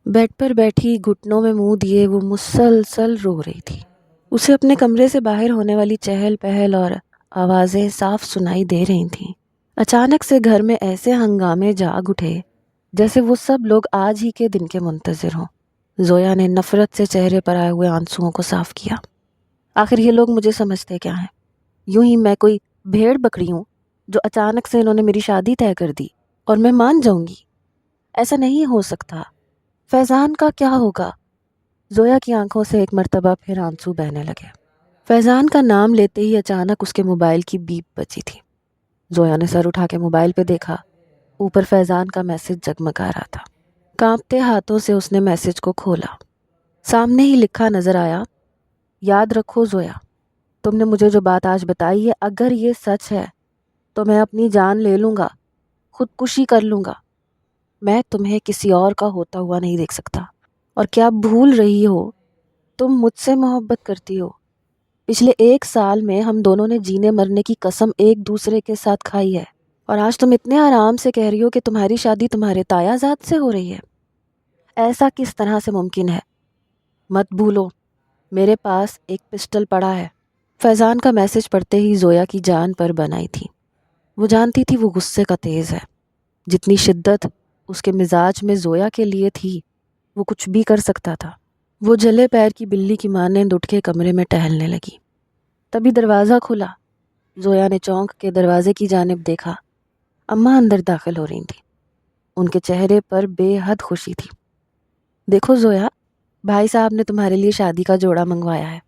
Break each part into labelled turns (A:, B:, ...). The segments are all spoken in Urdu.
A: بیڈ پر بیٹھی گھٹنوں میں منہ دیے وہ مسلسل رو رہی تھی۔ اسے اپنے کمرے سے باہر ہونے والی چہل پہل اور آوازیں صاف سنائی دے رہی تھیں۔ اچانک سے گھر میں ایسے ہنگامے جاگ اٹھے جیسے وہ سب لوگ آج ہی کے دن کے منتظر ہوں۔ زویا نے نفرت سے چہرے پر آئے ہوئے آنسوؤں کو صاف کیا۔ آخر یہ لوگ مجھے سمجھتے کیا ہیں؟ یوں ہی میں کوئی بھیڑ بکری ہوں جو اچانک سے انہوں نے میری شادی طے کر دی اور میں مان جاؤں گی؟ ایسا نہیں ہو سکتا۔ فیضان کا کیا ہوگا؟ زویا کی آنکھوں سے ایک مرتبہ پھر آنسو بہنے لگے۔ فیضان کا نام لیتے ہی اچانک اس کے موبائل کی بیپ بجی تھی۔ زویا نے سر اٹھا کے موبائل پہ دیکھا۔ اوپر فیضان کا میسج جگمگا رہا تھا۔ کانپتے ہاتھوں سے اس نے میسج کو کھولا۔ سامنے ہی لکھا نظر آیا، یاد رکھو زویا، تم نے مجھے جو بات آج بتائی ہے اگر یہ سچ ہے تو میں اپنی جان لے لوں گا، خودکشی کر لوں گا۔ میں تمہیں کسی اور کا ہوتا ہوا نہیں دیکھ سکتا۔ اور کیا بھول رہی ہو؟ تم مجھ سے محبت کرتی ہو۔ پچھلے 1 سال میں ہم دونوں نے جینے مرنے کی قسم ایک دوسرے کے ساتھ کھائی ہے، اور آج تم اتنے آرام سے کہہ رہی ہو کہ تمہاری شادی تمہارے تایا زاد سے ہو رہی ہے۔ ایسا کس طرح سے ممکن ہے؟ مت بھولو میرے پاس ایک پسٹل پڑا ہے۔ فیضان کا میسج پڑھتے ہی زویا کی جان پر بنائی تھی۔ وہ جانتی تھی وہ غصے کا تیز ہے۔ جتنی شدت اس کے مزاج میں زویا کے لیے تھی وہ کچھ بھی کر سکتا تھا۔ وہ جلے پیر کی بلی کی مانند اٹھ کے کمرے میں ٹہلنے لگی۔ تبھی دروازہ کھلا۔ زویا نے چونک کے دروازے کی جانب دیکھا۔ اماں اندر داخل ہو رہی تھیں۔ ان کے چہرے پر بے حد خوشی تھی۔ دیکھو زویا، بھائی صاحب نے تمہارے لیے شادی کا جوڑا منگوایا ہے۔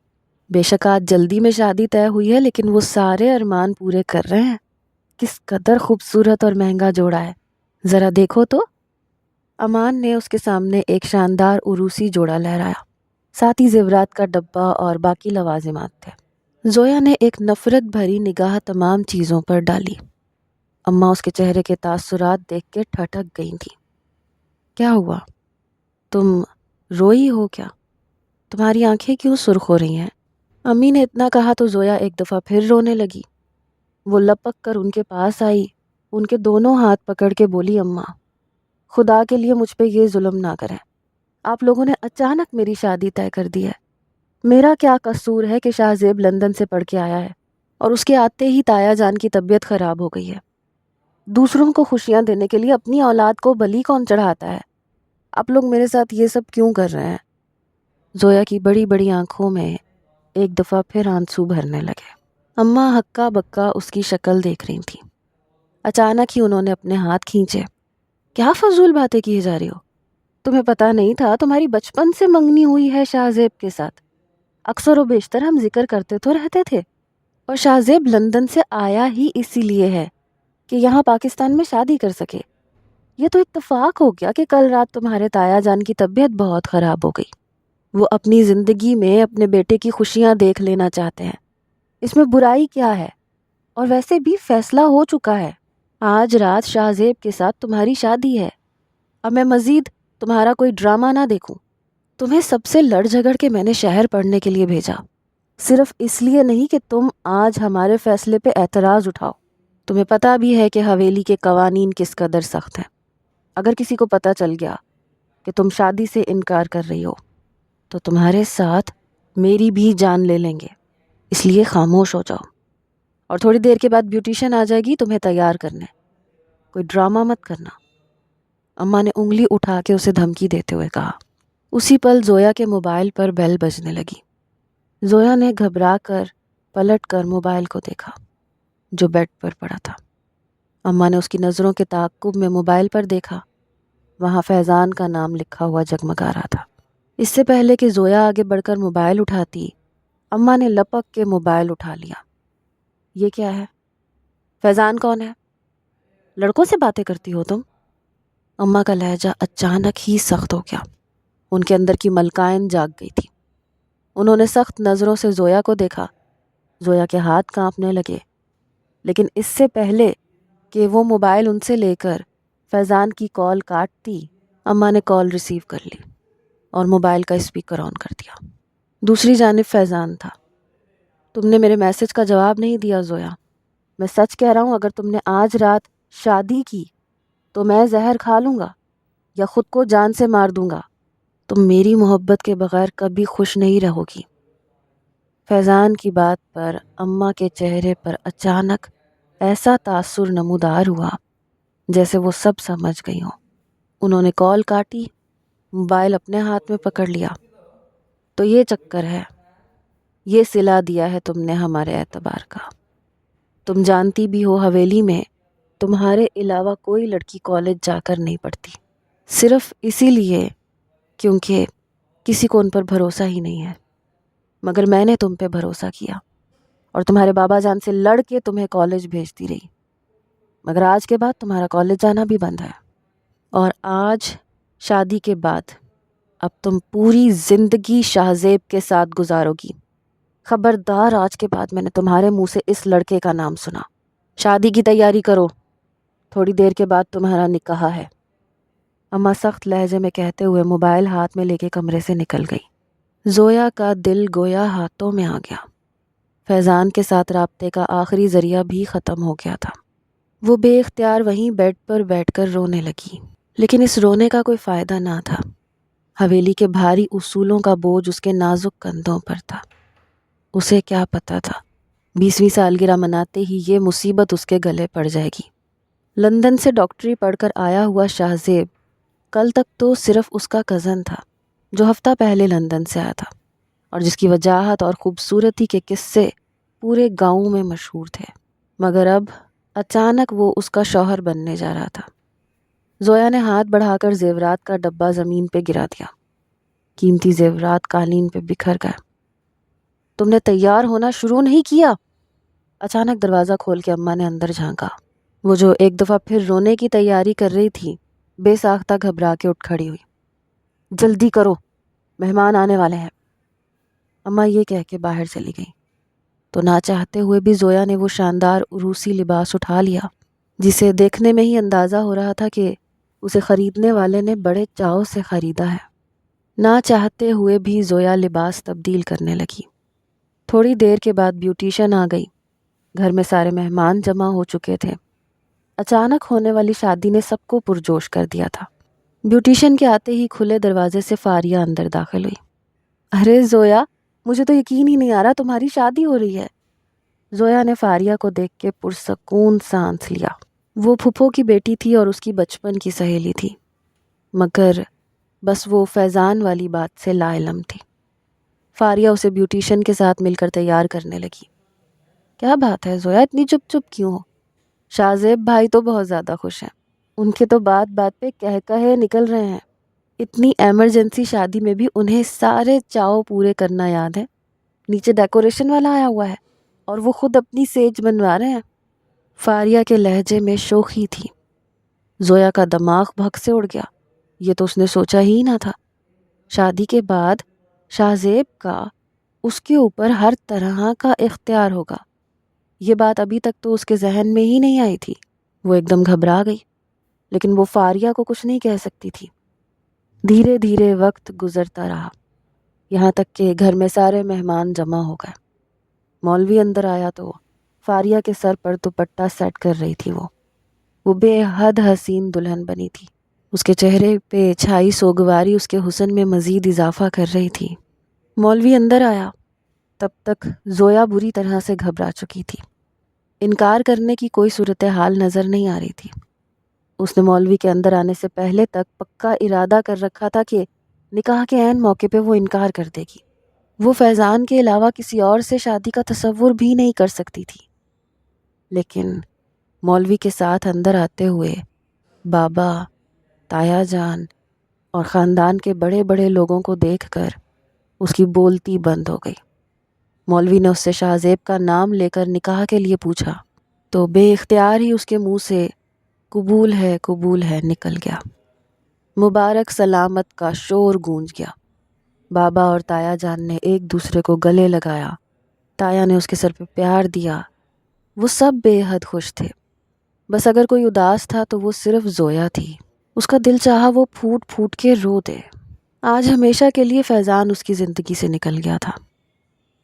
A: بے شک آج جلدی میں شادی طے ہوئی ہے لیکن وہ سارے ارمان پورے کر رہے ہیں۔ کس قدر خوبصورت اور مہنگا جوڑا ہے، ذرا دیکھو تو۔ امان نے اس کے سامنے ایک شاندار عروسی جوڑا لہرایا۔ ساتھ ہی زیورات کا ڈبہ اور باقی لوازمات تھے۔ زویا نے ایک نفرت بھری نگاہ تمام چیزوں پر ڈالی۔ اماں اس کے چہرے کے تاثرات دیکھ کے ٹھٹک گئی تھیں۔ کیا ہوا؟ تم روئی ہو کیا؟ تمہاری آنکھیں کیوں سرخ ہو رہی ہیں؟ امی نے اتنا کہا تو زویا ایک دفعہ پھر رونے لگی۔ وہ لپک کر ان کے پاس آئی، ان کے دونوں ہاتھ پکڑ کے بولی، اماں خدا کے لیے مجھ پہ یہ ظلم نہ کریں۔ آپ لوگوں نے اچانک میری شادی طے کر دی ہے۔ میرا کیا قصور ہے کہ شاہ زیب لندن سے پڑھ کے آیا ہے اور اس کے آتے ہی تایا جان کی طبیعت خراب ہو گئی ہے۔ دوسروں کو خوشیاں دینے کے لیے اپنی اولاد کو بلی کون چڑھاتا ہے؟ آپ لوگ میرے ساتھ یہ سب کیوں کر رہے ہیں؟ زویا کی بڑی بڑی آنکھوں میں ایک دفعہ پھر آنسو بھرنے لگے۔ اماں ہکا بکا اس کی شکل دیکھ رہی تھیں۔ اچانک ہی انہوں نے اپنے ہاتھ کھینچے۔ کیا فضول باتیں کیے جا رہی ہو؟ تمہیں پتہ نہیں تھا تمہاری بچپن سے منگنی ہوئی ہے شاہ زیب کے ساتھ؟ اکثر و بیشتر ہم ذکر کرتے تو رہتے تھے، اور شاہ زیب لندن سے آیا ہی اسی لیے ہے کہ یہاں پاکستان میں شادی کر سکے۔ یہ تو اتفاق ہو گیا کہ کل رات تمہارے تایا جان کی طبیعت بہت خراب ہو گئی۔ وہ اپنی زندگی میں اپنے بیٹے کی خوشیاں دیکھ لینا چاہتے ہیں، اس میں برائی کیا ہے؟ اور ویسے بھی فیصلہ ہو چکا ہے، آج رات شاہ زیب کے ساتھ تمہاری شادی ہے۔ اب میں مزید تمہارا کوئی ڈرامہ نہ دیکھوں۔ تمہیں سب سے لڑ جھگڑ کے میں نے شہر پڑھنے کے لیے بھیجا، صرف اس لیے نہیں کہ تم آج ہمارے فیصلے پہ اعتراض اٹھاؤ۔ تمہیں پتہ بھی ہے کہ حویلی کے قوانین کس قدر سخت ہیں۔ اگر کسی کو پتہ چل گیا کہ تم شادی سے انکار کر رہی ہو تو تمہارے ساتھ میری بھی جان لے لیں گے، اس لیے خاموش ہو جاؤ۔ اور تھوڑی دیر کے بعد بیوٹیشن آ جائے گی تمہیں تیار کرنے، کوئی ڈرامہ مت کرنا۔ اماں نے انگلی اٹھا کے اسے دھمکی دیتے ہوئے کہا۔ اسی پل زویا کے موبائل پر بیل بجنے لگی۔ زویا نے گھبرا کر پلٹ کر موبائل کو دیکھا جو بیڈ پر پڑا تھا۔ اماں نے اس کی نظروں کے تعاقب میں موبائل پر دیکھا، وہاں فیضان کا نام لکھا ہوا جگمگا رہا تھا۔ اس سے پہلے کہ زویا آگے بڑھ کر موبائل اٹھاتی، اماں نے لپک کے موبائل اٹھا لیا۔ یہ کیا ہے؟ فیضان کون ہے؟ لڑکوں سے باتیں کرتی ہو تم؟ اماں کا لہجہ اچانک ہی سخت ہو گیا۔ ان کے اندر کی ملکائن جاگ گئی تھی۔ انہوں نے سخت نظروں سے زویا کو دیکھا۔ زویا کے ہاتھ کانپنے لگے، لیکن اس سے پہلے کہ وہ موبائل ان سے لے کر فیضان کی کال کاٹتی، اماں نے کال ریسیو کر لی اور موبائل کا اسپیکر آن کر دیا۔ دوسری جانب فیضان تھا۔ تم نے میرے میسج کا جواب نہیں دیا زویا۔ میں سچ کہہ رہا ہوں، اگر تم نے آج رات شادی کی تو میں زہر کھا لوں گا یا خود کو جان سے مار دوں گا۔ تم میری محبت کے بغیر کبھی خوش نہیں رہو گی۔ فیضان کی بات پر اماں کے چہرے پر اچانک ایسا تاثر نمودار ہوا جیسے وہ سب سمجھ گئی ہوں۔ انہوں نے کال کاٹی، موبائل اپنے ہاتھ میں پکڑ لیا۔ تو یہ چکر ہے، یہ صلہ دیا ہے تم نے ہمارے اعتبار کا۔ تم جانتی بھی ہو حویلی میں تمہارے علاوہ کوئی لڑکی کالج جا کر نہیں پڑتی، صرف اسی لیے کیونکہ کسی کو ان پر بھروسہ ہی نہیں ہے۔ مگر میں نے تم پہ بھروسہ کیا اور تمہارے بابا جان سے لڑ کے تمہیں کالج بھیجتی رہی، مگر آج کے بعد تمہارا کالج جانا بھی بند ہے۔ اور آج شادی کے بعد اب تم پوری زندگی شاہزیب کے ساتھ گزارو گی۔ خبردار، آج کے بعد میں نے تمہارے منہ سے اس لڑکے کا نام سنا۔ شادی کی تیاری کرو، تھوڑی دیر کے بعد تمہارا نکاح ہے۔ اماں سخت لہجے میں کہتے ہوئے موبائل ہاتھ میں لے کے کمرے سے نکل گئی۔ زویا کا دل گویا ہاتھوں میں آ گیا۔ فیضان کے ساتھ رابطے کا آخری ذریعہ بھی ختم ہو گیا تھا۔ وہ بے اختیار وہیں بیڈ پر بیٹھ کر رونے لگی، لیکن اس رونے کا کوئی فائدہ نہ تھا۔ حویلی کے بھاری اصولوں کا بوجھ اس کے نازک کندھوں پر تھا۔ اسے کیا پتا تھا 20ویں سالگرہ مناتے ہی یہ مصیبت اس کے گلے پڑ جائے گی۔ لندن سے ڈاکٹری پڑھ کر آیا ہوا شاہزیب کل تک تو صرف اس کا کزن تھا جو ہفتہ پہلے لندن سے آیا تھا اور جس کی وجاہت اور خوبصورتی کے قصے پورے گاؤں میں مشہور تھے، مگر اب اچانک وہ اس کا شوہر بننے جا رہا تھا۔ زویا نے ہاتھ بڑھا کر زیورات کا ڈبہ زمین پہ گرا دیا۔ قیمتی زیورات قالین پہ بکھر گئے۔ تم نے تیار ہونا شروع نہیں کیا؟ اچانک دروازہ کھول کے اماں نے اندر جھانکا۔ وہ جو ایک دفعہ پھر رونے کی تیاری کر رہی تھی بے ساختہ گھبرا کے اٹھ کھڑی ہوئی۔ جلدی کرو، مہمان آنے والے ہیں۔ اماں یہ کہہ کے باہر چلی گئی تو نہ چاہتے ہوئے بھی زویا نے وہ شاندار عروسی لباس اٹھا لیا جسے دیکھنے میں ہی اندازہ ہو رہا تھا کہ اسے خریدنے والے نے بڑے چاؤ سے خریدا ہے۔ نہ چاہتے ہوئے بھی زویا لباس تبدیل کرنے لگی۔ تھوڑی دیر کے بعد بیوٹیشن آ گئی۔ گھر میں سارے مہمان جمع ہو چکے تھے۔ اچانک ہونے والی شادی نے سب کو پرجوش کر دیا تھا۔ بیوٹیشن کے آتے ہی کھلے دروازے سے فاریہ اندر داخل ہوئی۔ ارے زویا، مجھے تو یقین ہی نہیں آ رہا تمہاری شادی ہو رہی ہے۔ زویا نے فاریہ کو دیکھ کے پرسکون سانس لیا۔ وہ پھپھو کی بیٹی تھی اور اس کی بچپن کی سہیلی تھی، مگر بس وہ فیضان والی بات سے لا علم تھی۔ فاریہ اسے بیوٹیشن کے ساتھ مل کر تیار کرنے لگی۔ کیا بات ہے زویا، اتنی چپ چپ کیوں ہو؟ شاہزیب بھائی تو بہت زیادہ خوش ہیں، ان کے تو بات بات پہ کہے نکل رہے ہیں۔ اتنی ایمرجنسی شادی میں بھی انہیں سارے چاؤ پورے کرنا یاد ہے۔ نیچے ڈیکوریشن والا آیا ہوا ہے اور وہ خود اپنی سیج بنوا رہے ہیں۔ فاریہ کے لہجے میں شوخی تھی۔ زویا کا دماغ بھگ سے اڑ گیا۔ یہ تو اس نے سوچا ہی نہ تھا۔ شادی کے بعد شاہزیب کا اس کے اوپر ہر طرح کا اختیار ہوگا، یہ بات ابھی تک تو اس کے ذہن میں ہی نہیں آئی تھی۔ وہ ایک دم گھبرا گئی، لیکن وہ فاریہ کو کچھ نہیں کہہ سکتی تھی۔ دھیرے دھیرے وقت گزرتا رہا، یہاں تک کہ گھر میں سارے مہمان جمع ہو گئے۔ مولوی اندر آیا تو فاریہ کے سر پر دوپٹہ سیٹ کر رہی تھی۔ وہ بے حد حسین دلہن بنی تھی۔ اس کے چہرے پہ چھائی سوگواری اس کے حسن میں مزید اضافہ کر رہی تھی۔ مولوی اندر آیا، تب تک زویا بری طرح سے گھبرا چکی تھی۔ انکار کرنے کی کوئی صورتحال نظر نہیں آ رہی تھی۔ اس نے مولوی کے اندر آنے سے پہلے تک پکا ارادہ کر رکھا تھا کہ نکاح کے عین موقع پہ وہ انکار کر دے گی۔ وہ فیضان کے علاوہ کسی اور سے شادی کا تصور بھی نہیں کر سکتی تھی، لیکن مولوی کے ساتھ اندر آتے ہوئے بابا، تایا جان اور خاندان کے بڑے بڑے لوگوں کو دیکھ کر اس کی بولتی بند ہو گئی۔ مولوی نے اس سے شاہزیب کا نام لے کر نکاح کے لیے پوچھا تو بے اختیار ہی اس کے منہ سے قبول ہے نکل گیا۔ مبارک سلامت کا شور گونج گیا۔ بابا اور تایا جان نے ایک دوسرے کو گلے لگایا۔ تایا نے اس کے سر پہ پیار دیا۔ وہ سب بے حد خوش تھے، بس اگر کوئی اداس تھا تو وہ صرف زویا تھی۔ اس کا دل چاہا وہ پھوٹ پھوٹ کے رو دے۔ آج ہمیشہ کے لیے فیضان اس کی زندگی سے نکل گیا تھا۔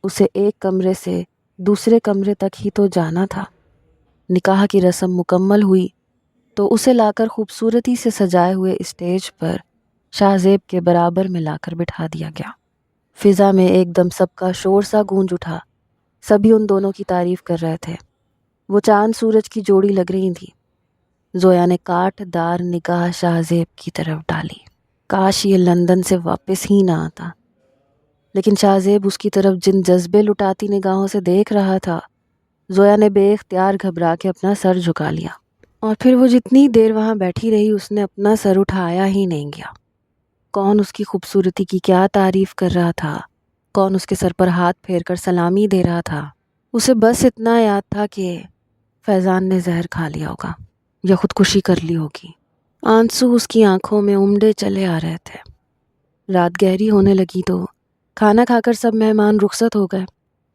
A: اسے ایک کمرے سے دوسرے کمرے تک ہی تو جانا تھا۔ نکاح کی رسم مکمل ہوئی تو اسے لا کر خوبصورتی سے سجائے ہوئے اسٹیج پر شاہزیب کے برابر میں لا کر بٹھا دیا گیا۔ فضا میں ایک دم سب کا شور سا گونج اٹھا، سبھی ان دونوں کی تعریف کر رہے تھے۔ وہ چاند سورج کی جوڑی لگ رہی تھی۔ زویا نے کاٹ دار نگاہ شاہزیب کی طرف ڈالی، کاش یہ لندن سے واپس ہی نہ آتا۔ لیکن شاہزیب اس کی طرف جن جذبے لٹاتی نگاہوں سے دیکھ رہا تھا، زویا نے بے اختیار گھبرا کے اپنا سر جھکا لیا، اور پھر وہ جتنی دیر وہاں بیٹھی رہی اس نے اپنا سر اٹھایا ہی نہیں گیا۔ کون اس کی خوبصورتی کی کیا تعریف کر رہا تھا، کون اس کے سر پر ہاتھ پھیر کر سلامی دے رہا تھا، اسے بس اتنا یاد تھا کہ فیضان نے زہر کھا لیا ہوگا یا خودکشی کر لی ہوگی۔ آنسو اس کی آنکھوں میں امڈے چلے آ رہے تھے۔ رات گہری ہونے لگی تو کھانا کھا کر سب مہمان رخصت ہو گئے۔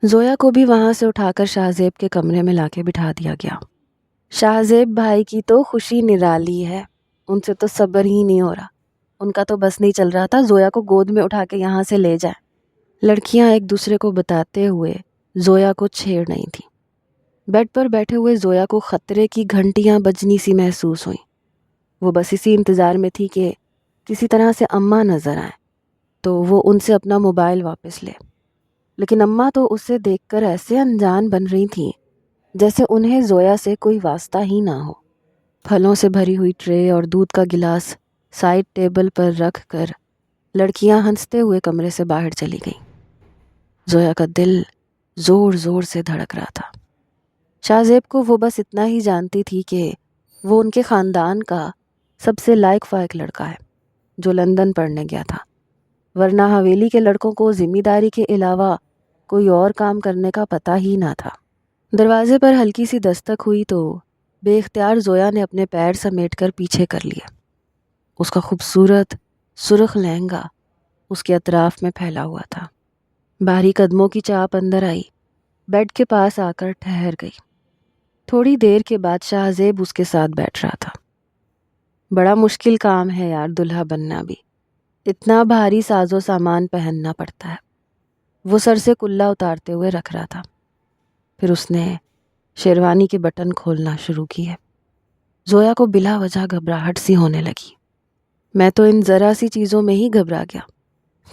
A: زویا کو بھی وہاں سے اٹھا کر شاہزیب کے کمرے میں لا کے بٹھا دیا گیا۔ شاہزیب بھائی کی تو خوشی نرالی ہے، ان سے تو صبر ہی نہیں ہو رہا۔ ان کا تو بس نہیں چل رہا تھا زویا کو گود میں اٹھا کے یہاں سے لے جائیں۔ لڑکیاں ایک دوسرے کو بتاتے ہوئے زویا کو چھیڑ رہی تھیں۔ بیڈ پر بیٹھے ہوئے زویا کو خطرے کی گھنٹیاں بجنی سی محسوس ہوئیں۔ وہ بس اسی انتظار میں تھی کہ کسی طرح سے اماں نظر آئیں تو وہ ان سے اپنا موبائل واپس لے، لیکن اماں تو اسے دیکھ کر ایسے انجان بن رہی تھیں جیسے انہیں زویا سے کوئی واسطہ ہی نہ ہو۔ پھلوں سے بھری ہوئی ٹرے اور دودھ کا گلاس سائڈ ٹیبل پر رکھ کر لڑکیاں ہنستے ہوئے کمرے سے باہر چلی گئیں۔ زویا کا دل زور زور سے دھڑک رہا تھا۔ شاہزیب کو وہ بس اتنا ہی جانتی تھی کہ وہ ان کے خاندان کا سب سے لائق فائق لڑکا ہے جو لندن پڑھنے گیا تھا، ورنہ حویلی کے لڑکوں کو ذمہ داری کے علاوہ کوئی اور کام کرنے کا پتہ ہی نہ تھا۔ دروازے پر ہلکی سی دستک ہوئی تو بے اختیار زویا نے اپنے پیر سمیٹ کر پیچھے کر لیے۔ اس کا خوبصورت سرخ لہنگا اس کے اطراف میں پھیلا ہوا تھا۔ بھاری قدموں کی چاپ اندر آئی، بیڈ کے پاس آ کر ٹھہر گئی۔ تھوڑی دیر کے بعد شاہزیب اس کے ساتھ بیٹھ رہا تھا۔ بڑا مشکل کام ہے یار دلہا بننا بھی، اتنا بھاری ساز و سامان پہننا پڑتا ہے۔ وہ سر سے کلا اتارتے ہوئے رکھ رہا تھا۔ پھر اس نے شیروانی کے بٹن کھولنا شروع کیے۔ زویا کو بلا وجہ گھبراہٹ سی ہونے لگی۔ میں تو ان ذرا سی چیزوں میں ہی گھبرا گیا۔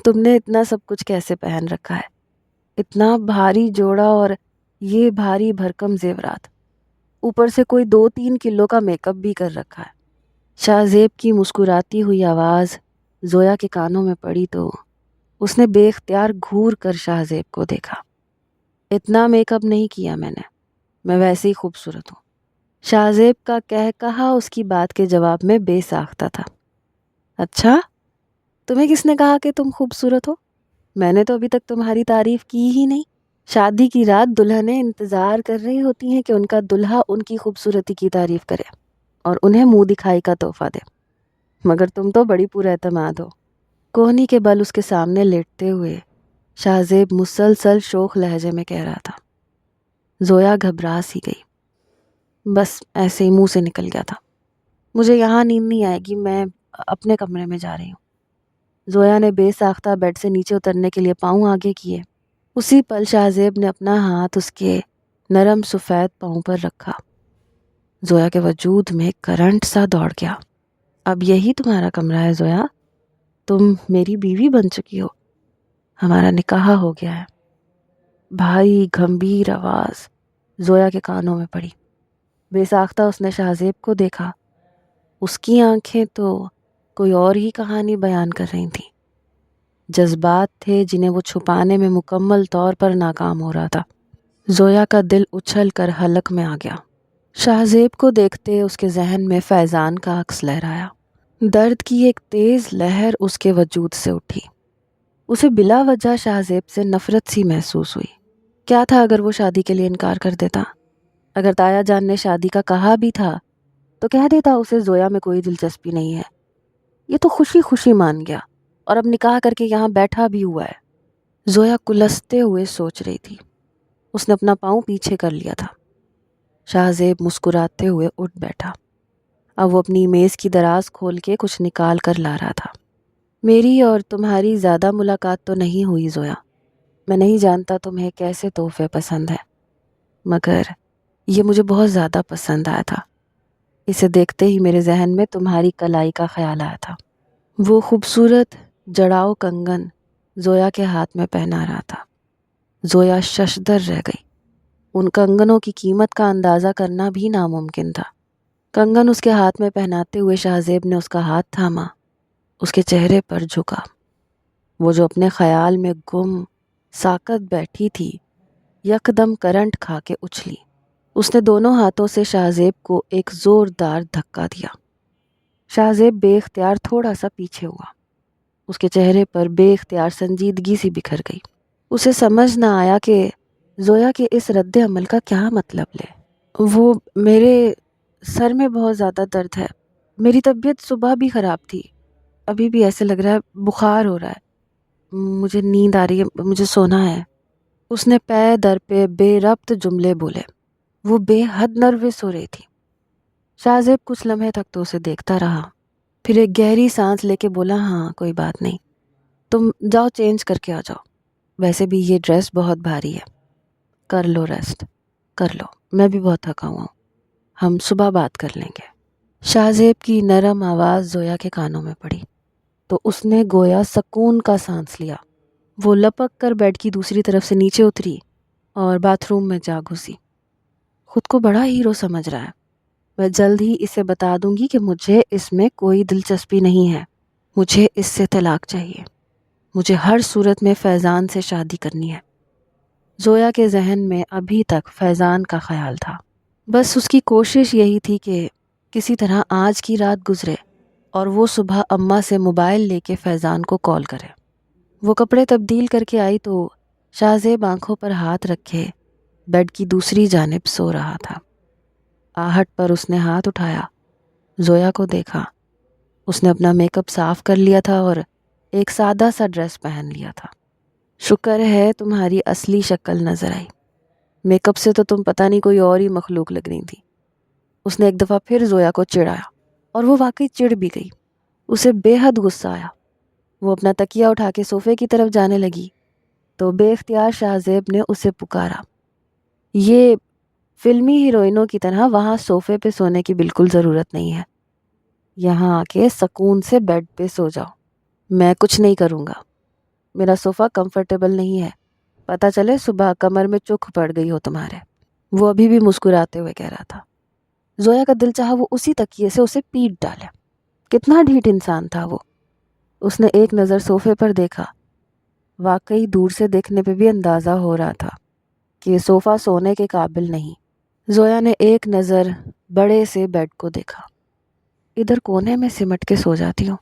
A: تم نے اتنا سب کچھ کیسے پہن رکھا ہے؟ اتنا بھاری جوڑا اور یہ بھاری بھرکم زیورات، اوپر سے کوئی 2-3 کلو کا میک اپ بھی کر رکھا ہے۔ شاہزیب کی مسکراتی ہوئی آواز زویا کے کانوں میں پڑی تو اس نے بے اختیار گھور کر شاہزیب کو دیکھا۔ اتنا میک اپ نہیں کیا میں ویسے ہی خوبصورت ہوں۔ شاہزیب کا کہا اس کی بات کے جواب میں بے ساختہ تھا۔ اچھا، تمہیں کس نے کہا کہ تم خوبصورت ہو؟ میں نے تو ابھی تک تمہاری تعریف کی ہی نہیں۔ شادی کی رات دلہنیں انتظار کر رہی ہوتی ہیں کہ ان کا دلہا ان کی خوبصورتی کی تعریف کرے اور انہیں منہ دکھائی کا تحفہ دے، مگر تم تو بڑی پر اعتماد ہو۔ کوہنی کے بل اس کے سامنے لیٹتے ہوئے شاہزیب مسلسل شوخ لہجے میں کہہ رہا تھا۔ زویا گھبرا سی گئی۔ بس ایسے ہی منہ سے نکل گیا تھا، مجھے یہاں نیند نہیں آئے گی، میں اپنے کمرے میں جا رہی ہوں۔ زویا نے بے ساختہ بیڈ سے نیچے اترنے کے لیے پاؤں آگے کیے۔ اسی پل شاہزیب نے اپنا ہاتھ اس کے نرم سفید پاؤں پر رکھا۔ زویا کے وجود میں کرنٹ سا دوڑ گیا۔ اب یہی تمہارا کمرہ ہے زویا؟ تم میری بیوی بن چکی ہو، ہمارا نکاح ہو گیا ہے۔ بھاری گھمبیر آواز زویا کے کانوں میں پڑی۔ بے ساختہ اس نے شاہزیب کو دیکھا۔ اس کی آنکھیں تو کوئی اور ہی کہانی بیان کر رہی تھیں۔ جذبات تھے جنہیں وہ چھپانے میں مکمل طور پر ناکام ہو رہا تھا۔ زویا کا دل اچھل کر حلق میں آ گیا۔ شاہزیب کو دیکھتے اس کے ذہن میں فیضان کا عکس لہرایا۔ درد کی ایک تیز لہر اس کے وجود سے اٹھی۔ اسے بلا وجہ شاہزیب سے نفرت سی محسوس ہوئی۔ کیا تھا اگر وہ شادی کے لیے انکار کر دیتا؟ اگر تایا جان نے شادی کا کہا بھی تھا تو کہہ دیتا اسے زویا میں کوئی دلچسپی نہیں ہے۔ یہ تو خوشی خوشی مان گیا اور اب نکاح کر کے یہاں بیٹھا بھی ہوا ہے۔ زویا کلستے ہوئے سوچ رہی تھی۔ اس نے اپنا پاؤں پیچھے کر لیا تھا۔ شاہزیب مسکراتے ہوئے اٹھ بیٹھا۔ اب وہ اپنی میز کی دراز کھول کے کچھ نکال کر لا رہا تھا۔ میری اور تمہاری زیادہ ملاقات تو نہیں ہوئی زویا، میں نہیں جانتا تمہیں کیسے تحفے پسند ہیں، مگر یہ مجھے بہت زیادہ پسند آیا تھا۔ اسے دیکھتے ہی میرے ذہن میں تمہاری کلائی کا خیال آیا تھا۔ وہ خوبصورت جڑاؤ کنگن زویا کے ہاتھ میں پہنا رہا تھا۔ زویا ششدر رہ گئی۔ ان کنگنوں کی قیمت کا اندازہ کرنا بھی ناممکن تھا۔ کنگن اس کے ہاتھ میں پہناتے ہوئے شاہ زیب نے اس کا ہاتھ تھاما، اس کے چہرے پر جھکا۔ وہ جو اپنے خیال میں گم ساکت بیٹھی تھی، یکدم کرنٹ کھا کے اچھلی۔ اس نے دونوں ہاتھوں سے شاہ زیب کو ایک زوردار دھکا دیا۔ شاہ زیب بے اختیار تھوڑا سا پیچھے ہوا۔ اس کے چہرے پر بے اختیار سنجیدگی سی بکھر گئی۔ اسے سمجھ نہ آیا کہ زویا کے اس رد عمل کا کیا مطلب لے۔ وہ میرے سر میں بہت زیادہ درد ہے، میری طبیعت صبح بھی خراب تھی، ابھی بھی ایسے لگ رہا ہے بخار ہو رہا ہے، مجھے نیند آ رہی ہے، مجھے سونا ہے۔ اس نے پے در پہ بے ربط جملے بولے۔ وہ بے حد نروس ہو رہی تھی۔ شاہ زیب کچھ لمحے تک تو اسے دیکھتا رہا، پھر ایک گہری سانس لے کے بولا، ہاں کوئی بات نہیں، تم جاؤ چینج کر کے آ جاؤ، ویسے بھی یہ ڈریس بہت بھاری ہے، کر لو ریسٹ، کر لو، میں بھی بہت تھکا ہوا ہوں، ہم صبح بات کر لیں گے۔ شاہ زیب کی نرم آواز زویا کے کانوں میں پڑی تو اس نے گویا سکون کا سانس لیا۔ وہ لپک کر بیڈ کی دوسری طرف سے نیچے اتری اور باتھ روم میں جا گھسی۔ خود کو بڑا ہیرو سمجھ رہا ہے۔ میں جلد ہی اسے بتا دوں گی کہ مجھے اس میں کوئی دلچسپی نہیں ہے، مجھے اس سے طلاق چاہیے، مجھے ہر صورت میں فیضان سے شادی کرنی ہے۔ زویا کے ذہن میں ابھی تک فیضان کا خیال تھا۔ بس اس کی کوشش یہی تھی کہ کسی طرح آج کی رات گزرے اور وہ صبح اماں سے موبائل لے کے فیضان کو کال کرے۔ وہ کپڑے تبدیل کر کے آئی تو شاہ زیب آنکھوں پر ہاتھ رکھے بیڈ کی دوسری جانب سو رہا تھا۔ آہٹ پر اس نے ہاتھ اٹھایا، زویا کو دیکھا۔ اس نے اپنا میک اپ صاف کر لیا تھا اور ایک سادہ سا ڈریس پہن لیا تھا۔ شکر ہے تمہاری اصلی شکل نظر آئی، میک اپ سے تو تم پتہ نہیں کوئی اور ہی مخلوق لگ رہی تھی۔ اس نے ایک دفعہ پھر زویا کو چڑھایا اور وہ واقعی چڑ بھی گئی۔ اسے بے حد غصہ آیا۔ وہ اپنا تکیہ اٹھا کے صوفے کی طرف جانے لگی تو بے اختیار شاہ زیب نے اسے پکارا۔ یہ فلمی ہیروئنوں کی طرح وہاں صوفے پہ سونے کی بالکل ضرورت نہیں ہے، یہاں آ کے سکون سے بیڈ پہ سو جاؤ، میں کچھ نہیں کروں گا، میرا صوفہ کمفرٹیبل نہیں ہے، پتہ چلے صبح کمر میں چکھ پڑ گئی ہو تمہارے۔ وہ ابھی بھی مسکراتے ہوئے کہہ رہا تھا۔ زویا کا دل چاہا وہ اسی تکیے سے اسے پیٹ ڈالے۔ کتنا ڈھیٹ انسان تھا وہ۔ اس نے ایک نظر صوفے پر دیکھا، واقعی دور سے دیکھنے پہ بھی اندازہ ہو رہا تھا کہ صوفہ سونے کے قابل نہیں۔ زویا نے ایک نظر بڑے سے بیڈ کو دیکھا۔ ادھر کونے میں سمٹ کے سو جاتی ہوں،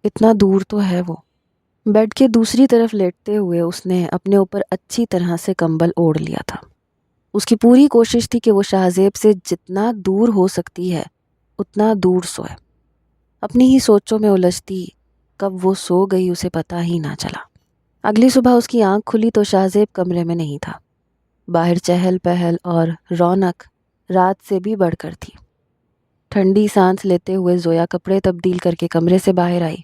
A: اتنا دور تو ہے وہ۔ بیڈ کے دوسری طرف لیٹتے ہوئے اس نے اپنے اوپر اچھی طرح سے کمبل اوڑھ لیا تھا۔ اس کی پوری کوشش تھی کہ وہ شاہ زیب سے جتنا دور ہو سکتی ہے اتنا دور سوئے۔ اپنی ہی سوچوں میں الجھتی کب وہ سو گئی اسے پتہ ہی نہ چلا۔ اگلی صبح اس کی آنکھ کھلی تو شاہ زیب کمرے میں نہیں تھا۔ باہر چہل پہل اور رونق رات سے بھی بڑھ کر تھی۔ ٹھنڈی سانس لیتے ہوئے زویا کپڑے تبدیل کر کے کمرے سے باہر آئی۔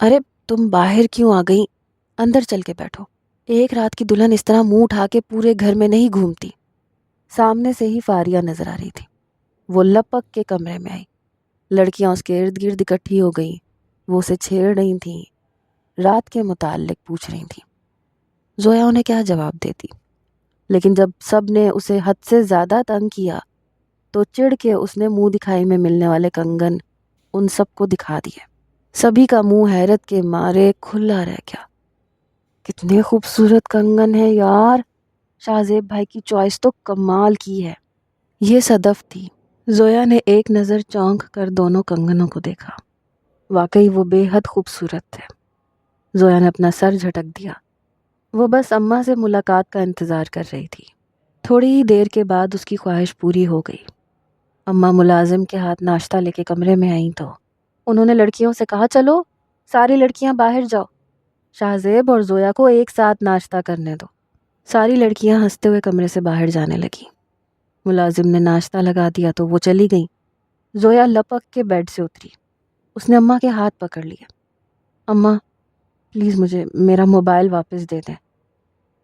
A: ارے تم باہر کیوں آ گئی؟ اندر چل کے بیٹھو، ایک رات کی دلہن اس طرح منہ اٹھا کے پورے گھر میں نہیں گھومتی۔ سامنے سے ہی فاریہ نظر آ رہی تھی۔ وہ لپک کے کمرے میں آئی۔ لڑکیاں اس کے ارد گرد اکٹھی ہو گئیں، وہ اسے چھیڑ رہی تھیں، رات کے متعلق پوچھ رہی تھیں۔ زویا انہیں کیا جواب دیتی؟ لیکن جب سب نے اسے حد سے زیادہ تنگ کیا تو چڑ کے اس نے منہ دکھائی میں ملنے والے کنگن ان سب کو دکھا دیے۔ سبھی کا منہ حیرت کے مارے کھلا رہ گیا۔ کتنے خوبصورت کنگن ہیں یار، شاہ زیب بھائی کی چوائس تو کمال کی ہے۔ یہ صدف تھی۔ زویا نے ایک نظر چونک کر دونوں کنگنوں کو دیکھا، واقعی وہ بے حد خوبصورت تھے۔ زویا نے اپنا سر جھٹک دیا۔ وہ بس اماں سے ملاقات کا انتظار کر رہی تھی۔ تھوڑی ہی دیر کے بعد اس کی خواہش پوری ہو گئی۔ اماں ملازم کے ہاتھ ناشتہ لے کے کمرے میں آئیں تو انہوں نے لڑکیوں سے کہا، چلو ساری لڑکیاں باہر جاؤ، شاہ زیب اور زویا کو ایک ساتھ ناشتہ کرنے دو۔ ساری لڑکیاں ہنستے ہوئے کمرے سے باہر جانے لگیں۔ ملازم نے ناشتہ لگا دیا تو وہ چلی گئیں۔ زویا لپک کے بیڈ سے اتری۔ اس نے اماں کے ہاتھ پکڑ لیے۔ اماں پلیز مجھے میرا موبائل واپس دے دیں۔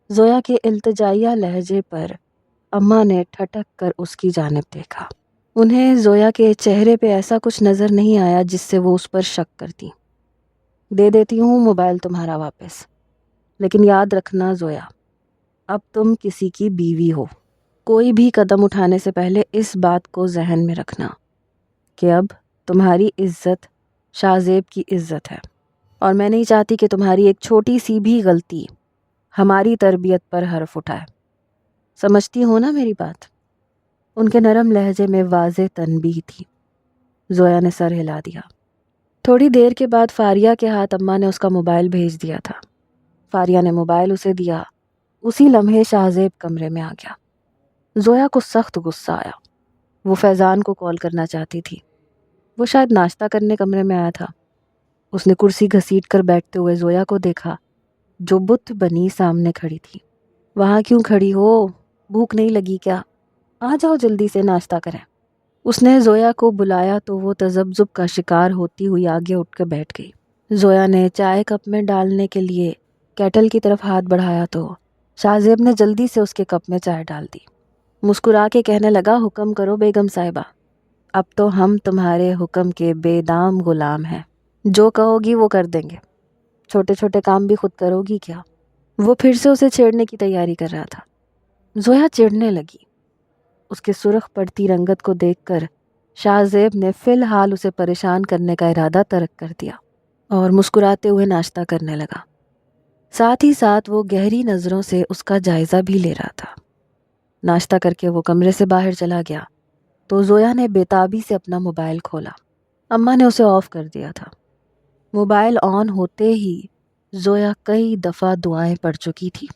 A: زویا کے التجائیہ لہجے پر اماں نے ٹھٹک کر اس کی جانب دیکھا۔ انہیں زویا کے چہرے پہ ایسا کچھ نظر نہیں آیا جس سے وہ اس پر شک کرتی۔ دے دیتی ہوں موبائل تمہارا واپس، لیکن یاد رکھنا زویا، اب تم کسی کی بیوی ہو۔ کوئی بھی قدم اٹھانے سے پہلے اس بات کو ذہن میں رکھنا کہ اب تمہاری عزت شاہ زیب کی عزت ہے، اور میں نہیں چاہتی کہ تمہاری ایک چھوٹی سی بھی غلطی ہماری تربیت پر حرف اٹھائے۔ سمجھتی ہو نا میری بات؟ ان کے نرم لہجے میں واضح تنبیہ تھی۔ زویا نے سر ہلا دیا۔ تھوڑی دیر کے بعد فاریہ کے ہاتھ اماں نے اس کا موبائل بھیج دیا تھا۔ فاریہ نے موبائل اسے دیا۔ اسی لمحے شاہ زیب کمرے میں آ گیا۔ زویا کو سخت غصہ آیا۔ وہ فیضان کو کال کرنا چاہتی تھی۔ وہ شاید ناشتہ کرنے کمرے میں آیا تھا۔ اس نے کرسی گھسیٹ کر بیٹھتے ہوئے زویا کو دیکھا جو بت بنی سامنے کھڑی تھی۔ وہاں کیوں کھڑی ہو؟ بھوک نہیں لگی کیا؟ آ جاؤ جلدی سے ناشتہ کریں۔ اس نے زویا کو بلایا تو وہ تذبذب کا شکار ہوتی ہوئی آگے اٹھ کر بیٹھ گئی۔ زویا نے چائے کپ میں ڈالنے کے لیے کیٹل کی طرف ہاتھ بڑھایا تو شاہ زیب نے جلدی سے اس کے کپ میں چائے ڈال دی۔ مسکرا کے کہنے لگا، حکم کرو بیگم صاحبہ، اب تو ہم تمہارے حکم کے بے دام غلام ہیں، جو کہو گی وہ کر دیں گے، چھوٹے چھوٹے کام بھی خود کرو گی کیا؟ وہ پھر سے اسے چھیڑنے کی تیاری کر رہا تھا۔ زویا چڑھنے لگی۔ اس کے سرخ پڑتی رنگت کو دیکھ کر شاہ زیب نے فی الحال اسے پریشان کرنے کا ارادہ ترک کر دیا اور مسکراتے ہوئے ناشتہ کرنے لگا۔ ساتھ ہی ساتھ وہ گہری نظروں سے اس کا جائزہ بھی لے رہا تھا۔ ناشتہ کر کے وہ کمرے سے باہر چلا گیا تو زویا نے بےتابی سے اپنا موبائل کھولا۔ اماں نے اسے آف کر دیا تھا۔ موبائل آن ہوتے ہی زویا کئی دفعہ دعائیں پڑھ چکی تھی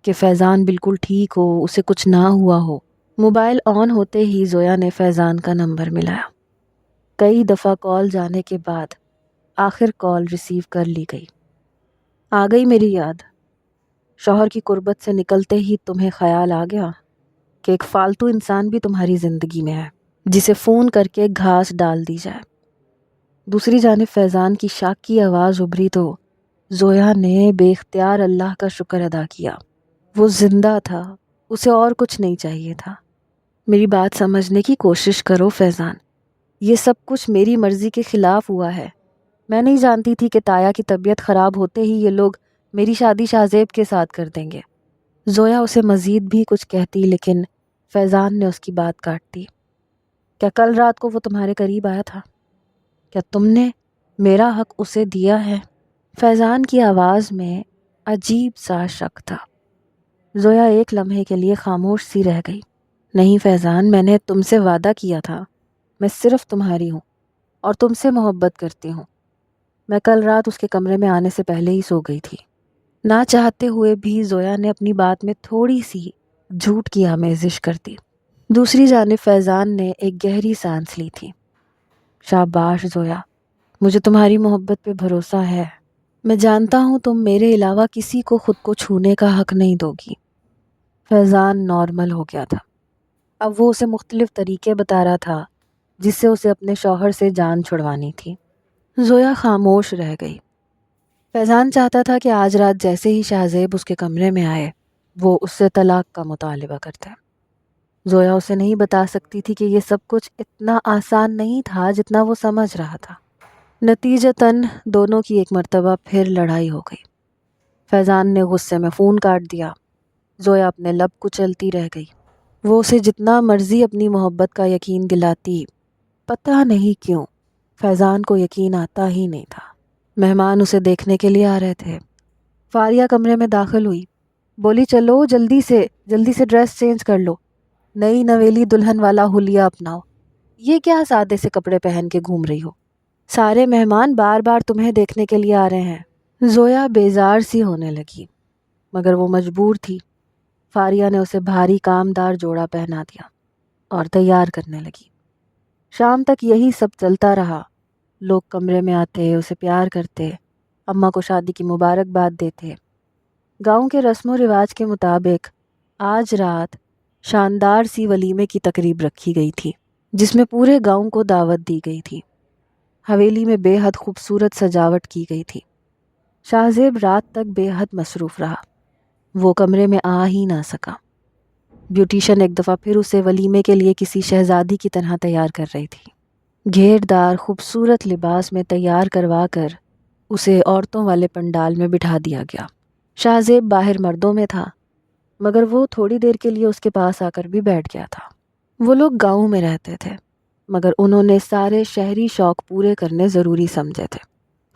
A: کہ فیضان بالکل ٹھیک ہو، اسے کچھ نہ ہوا ہو۔ موبائل آن ہوتے ہی زویا نے فیضان کا نمبر ملایا۔ کئی دفعہ کال جانے کے بعد آخر کال ریسیو کر لی گئی۔ آ گئی میری یاد۔ شوہر کی قربت سے نکلتے ہی تمہیں خیال آ گیا کہ ایک فالتو انسان بھی تمہاری زندگی میں ہے جسے فون کر کے گھاس ڈال دی جائے۔ دوسری جانب فیضان کی شاک کی آواز ابھری تو زویا نے بے اختیار اللہ کا شکر ادا کیا۔ وہ زندہ تھا، اسے اور کچھ نہیں چاہیے تھا۔ میری بات سمجھنے کی کوشش کرو فیضان، یہ سب کچھ میری مرضی کے خلاف ہوا ہے۔ میں نہیں جانتی تھی کہ تایا کی طبیعت خراب ہوتے ہی یہ لوگ میری شادی شاہ زیب کے ساتھ کر دیں گے۔ زویا اسے مزید بھی کچھ کہتی لیکن فیضان نے اس کی بات کاٹ دی۔ کیا کل رات کو وہ تمہارے قریب آیا تھا؟ کیا تم نے میرا حق اسے دیا ہے؟ فیضان کی آواز میں عجیب سا شک تھا۔ زویا ایک لمحے کے لیے خاموش سی رہ گئی۔ نہیں فیضان، میں نے تم سے وعدہ کیا تھا، میں صرف تمہاری ہوں اور تم سے محبت کرتی ہوں۔ میں کل رات اس کے کمرے میں آنے سے پہلے ہی سو گئی تھی۔ نہ چاہتے ہوئے بھی زویا نے اپنی بات میں تھوڑی سی جھوٹ کی آمیزش کر دی۔ دوسری جانب فیضان نے ایک گہری سانس لی تھی۔ شاباش زویا، مجھے تمہاری محبت پہ بھروسہ ہے۔ میں جانتا ہوں تم میرے علاوہ کسی کو خود کو چھونے کا حق نہیں دو گی۔ فیضان نارمل ہو گیا تھا۔ اب وہ اسے مختلف طریقے بتا رہا تھا جس سے اسے اپنے شوہر سے جان چھڑوانی تھی۔ زویا خاموش رہ گئی۔ فیضان چاہتا تھا کہ آج رات جیسے ہی شاہ زیب اس کے کمرے میں آئے وہ اس سے طلاق کا مطالبہ کرتا۔ زویا اسے نہیں بتا سکتی تھی کہ یہ سب کچھ اتنا آسان نہیں تھا جتنا وہ سمجھ رہا تھا۔ نتیجتاً دونوں کی ایک مرتبہ پھر لڑائی ہو گئی۔ فیضان نے غصے میں فون کاٹ دیا۔ زویا اپنے لب کچلتی رہ گئی۔ وہ اسے جتنا مرضی اپنی محبت کا یقین دلاتی، پتہ نہیں کیوں فیضان کو یقین آتا ہی نہیں تھا۔ مہمان اسے دیکھنے کے لیے آ رہے تھے۔ فاریہ کمرے میں داخل ہوئی، بولی چلو جلدی سے ڈریس چینج کر لو، نئی نویلی دلہن والا حلیہ اپناؤ، یہ کیا سادے سے کپڑے پہن کے گھوم رہی ہو؟ سارے مہمان بار بار تمہیں دیکھنے کے لیے آ رہے ہیں۔ زویا بیزار سی ہونے لگی مگر وہ مجبور تھی۔ فاریہ نے اسے بھاری کامدار جوڑا پہنا دیا اور تیار کرنے لگی۔ شام تک یہی سب چلتا رہا۔ لوگ کمرے میں آتے، اسے پیار کرتے، اماں کو شادی کی مبارکباد دیتے۔ گاؤں کے رسم و رواج کے مطابق آج رات شاندار سی ولیمے کی تقریب رکھی گئی تھی جس میں پورے گاؤں کو دعوت دی گئی تھی۔ حویلی میں بے حد خوبصورت سجاوٹ کی گئی تھی۔ شاہ زیب رات تک بے حد مصروف رہا۔ وہ کمرے میں آ ہی نہ سکا۔ بیوٹیشن ایک دفعہ پھر اسے ولیمے کے لیے کسی شہزادی کی طرح تیار کر رہی تھی۔ گھیردار خوبصورت لباس میں تیار کروا کر اسے عورتوں والے پنڈال میں بٹھا دیا گیا۔ شاہزیب باہر مردوں میں تھا، مگر وہ تھوڑی دیر کے لیے اس کے پاس آ کر بھی بیٹھ گیا تھا۔ وہ لوگ گاؤں میں رہتے تھے، مگر انہوں نے سارے شہری شوق پورے کرنے ضروری سمجھے تھے۔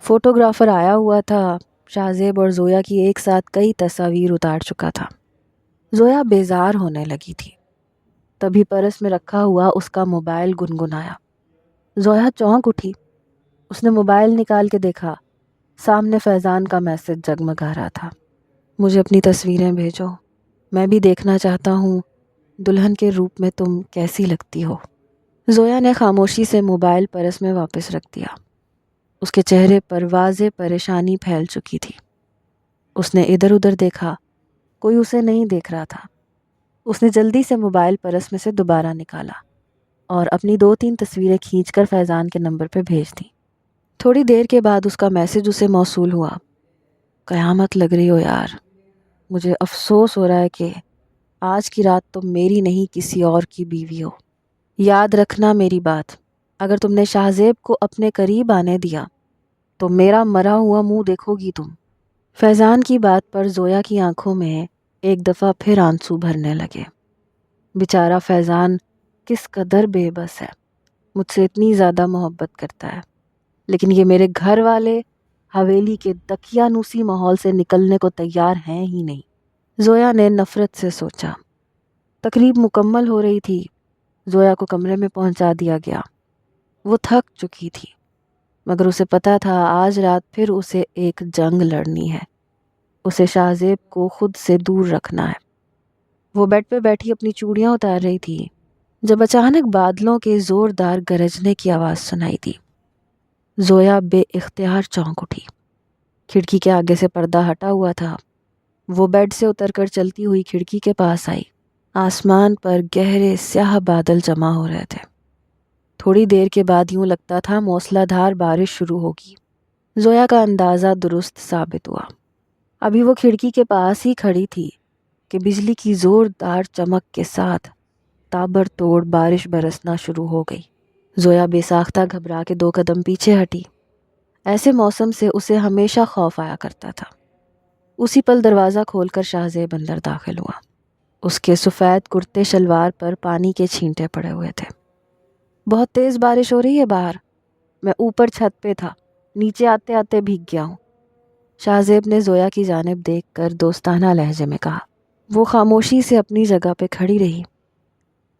A: فوٹوگرافر آیا ہوا تھا، شاہزیب اور زویا کی ایک ساتھ کئی تصاویر اتار چکا تھا۔ زویا بیزار ہونے لگی تھی، تبھی پرس میں رکھا ہوا اس کا موبائل گنگنایا۔ زویا چونک اٹھی، اس نے موبائل نکال کے دیکھا، سامنے فیضان کا میسج جگمگا رہا تھا۔ مجھے اپنی تصویریں بھیجو، میں بھی دیکھنا چاہتا ہوں دلہن کے روپ میں تم کیسی لگتی ہو۔ زویا نے خاموشی سے موبائل پرس میں واپس رکھ دیا۔ اس کے چہرے پر واضح پریشانی پھیل چکی تھی۔ اس نے ادھر ادھر دیکھا، کوئی اسے نہیں دیکھ رہا تھا۔ اس نے جلدی سے موبائل پرس میں سے دوبارہ نکالا اور اپنی 2-3 تصویریں کھینچ کر فیضان کے نمبر پہ بھیج دیں۔ تھوڑی دیر کے بعد اس کا میسج اسے موصول ہوا۔ قیامت لگ رہی ہو یار، مجھے افسوس ہو رہا ہے کہ آج کی رات تم میری نہیں کسی اور کی بیوی ہو۔ یاد رکھنا میری بات، اگر تم نے شاہزیب کو اپنے قریب آنے دیا تو میرا مرا ہوا منہ دیکھو گی تم۔ فیضان کی بات پر زویا کی آنکھوں میں ایک دفعہ پھر آنسو بھرنے لگے۔ بیچارہ فیضان کس قدر بے بس ہے، مجھ سے اتنی زیادہ محبت کرتا ہے، لیکن یہ میرے گھر والے حویلی کے دقیانوسی ماحول سے نکلنے کو تیار ہیں ہی نہیں۔ زویا نے نفرت سے سوچا۔ تقریب مکمل ہو رہی تھی، زویا کو کمرے میں پہنچا دیا گیا۔ وہ تھک چکی تھی، مگر اسے پتا تھا آج رات پھر اسے ایک جنگ لڑنی ہے۔ اسے شاہزیب کو خود سے دور رکھنا ہے۔ وہ بیڈ پہ بیٹھی اپنی چوڑیاں اتار رہی تھی جب اچانک بادلوں کے زوردار گرجنے کی آواز سنائی دی۔ زویا بے اختیار چونک اٹھی۔ کھڑکی کے آگے سے پردہ ہٹا ہوا تھا۔ وہ بیڈ سے اتر کر چلتی ہوئی کھڑکی کے پاس آئی۔ آسمان پر گہرے سیاہ بادل جمع ہو رہے تھے۔ تھوڑی دیر کے بعد یوں لگتا تھا موسلا دھار بارش شروع ہوگی۔ زویا کا اندازہ درست ثابت ہوا۔ ابھی وہ کھڑکی کے پاس ہی کھڑی تھی کہ بجلی کی زوردار چمک کے ساتھ تابڑ توڑ بارش برسنا شروع ہو گئی۔ زویا بے ساختہ گھبرا کے 2 قدم پیچھے ہٹی۔ ایسے موسم سے اسے ہمیشہ خوف آیا کرتا تھا۔ اسی پل دروازہ کھول کر شاہزیب اندر داخل ہوا۔ اس کے سفید کرتے شلوار پر پانی کے چھینٹے پڑے ہوئے تھے۔ بہت تیز بارش ہو رہی ہے باہر، میں اوپر چھت پہ تھا، نیچے آتے آتے بھیگ گیا ہوں، شاہزیب نے زویا کی جانب دیکھ کر دوستانہ لہجے میں کہا۔ وہ خاموشی سے اپنی جگہ پہ کھڑی رہی۔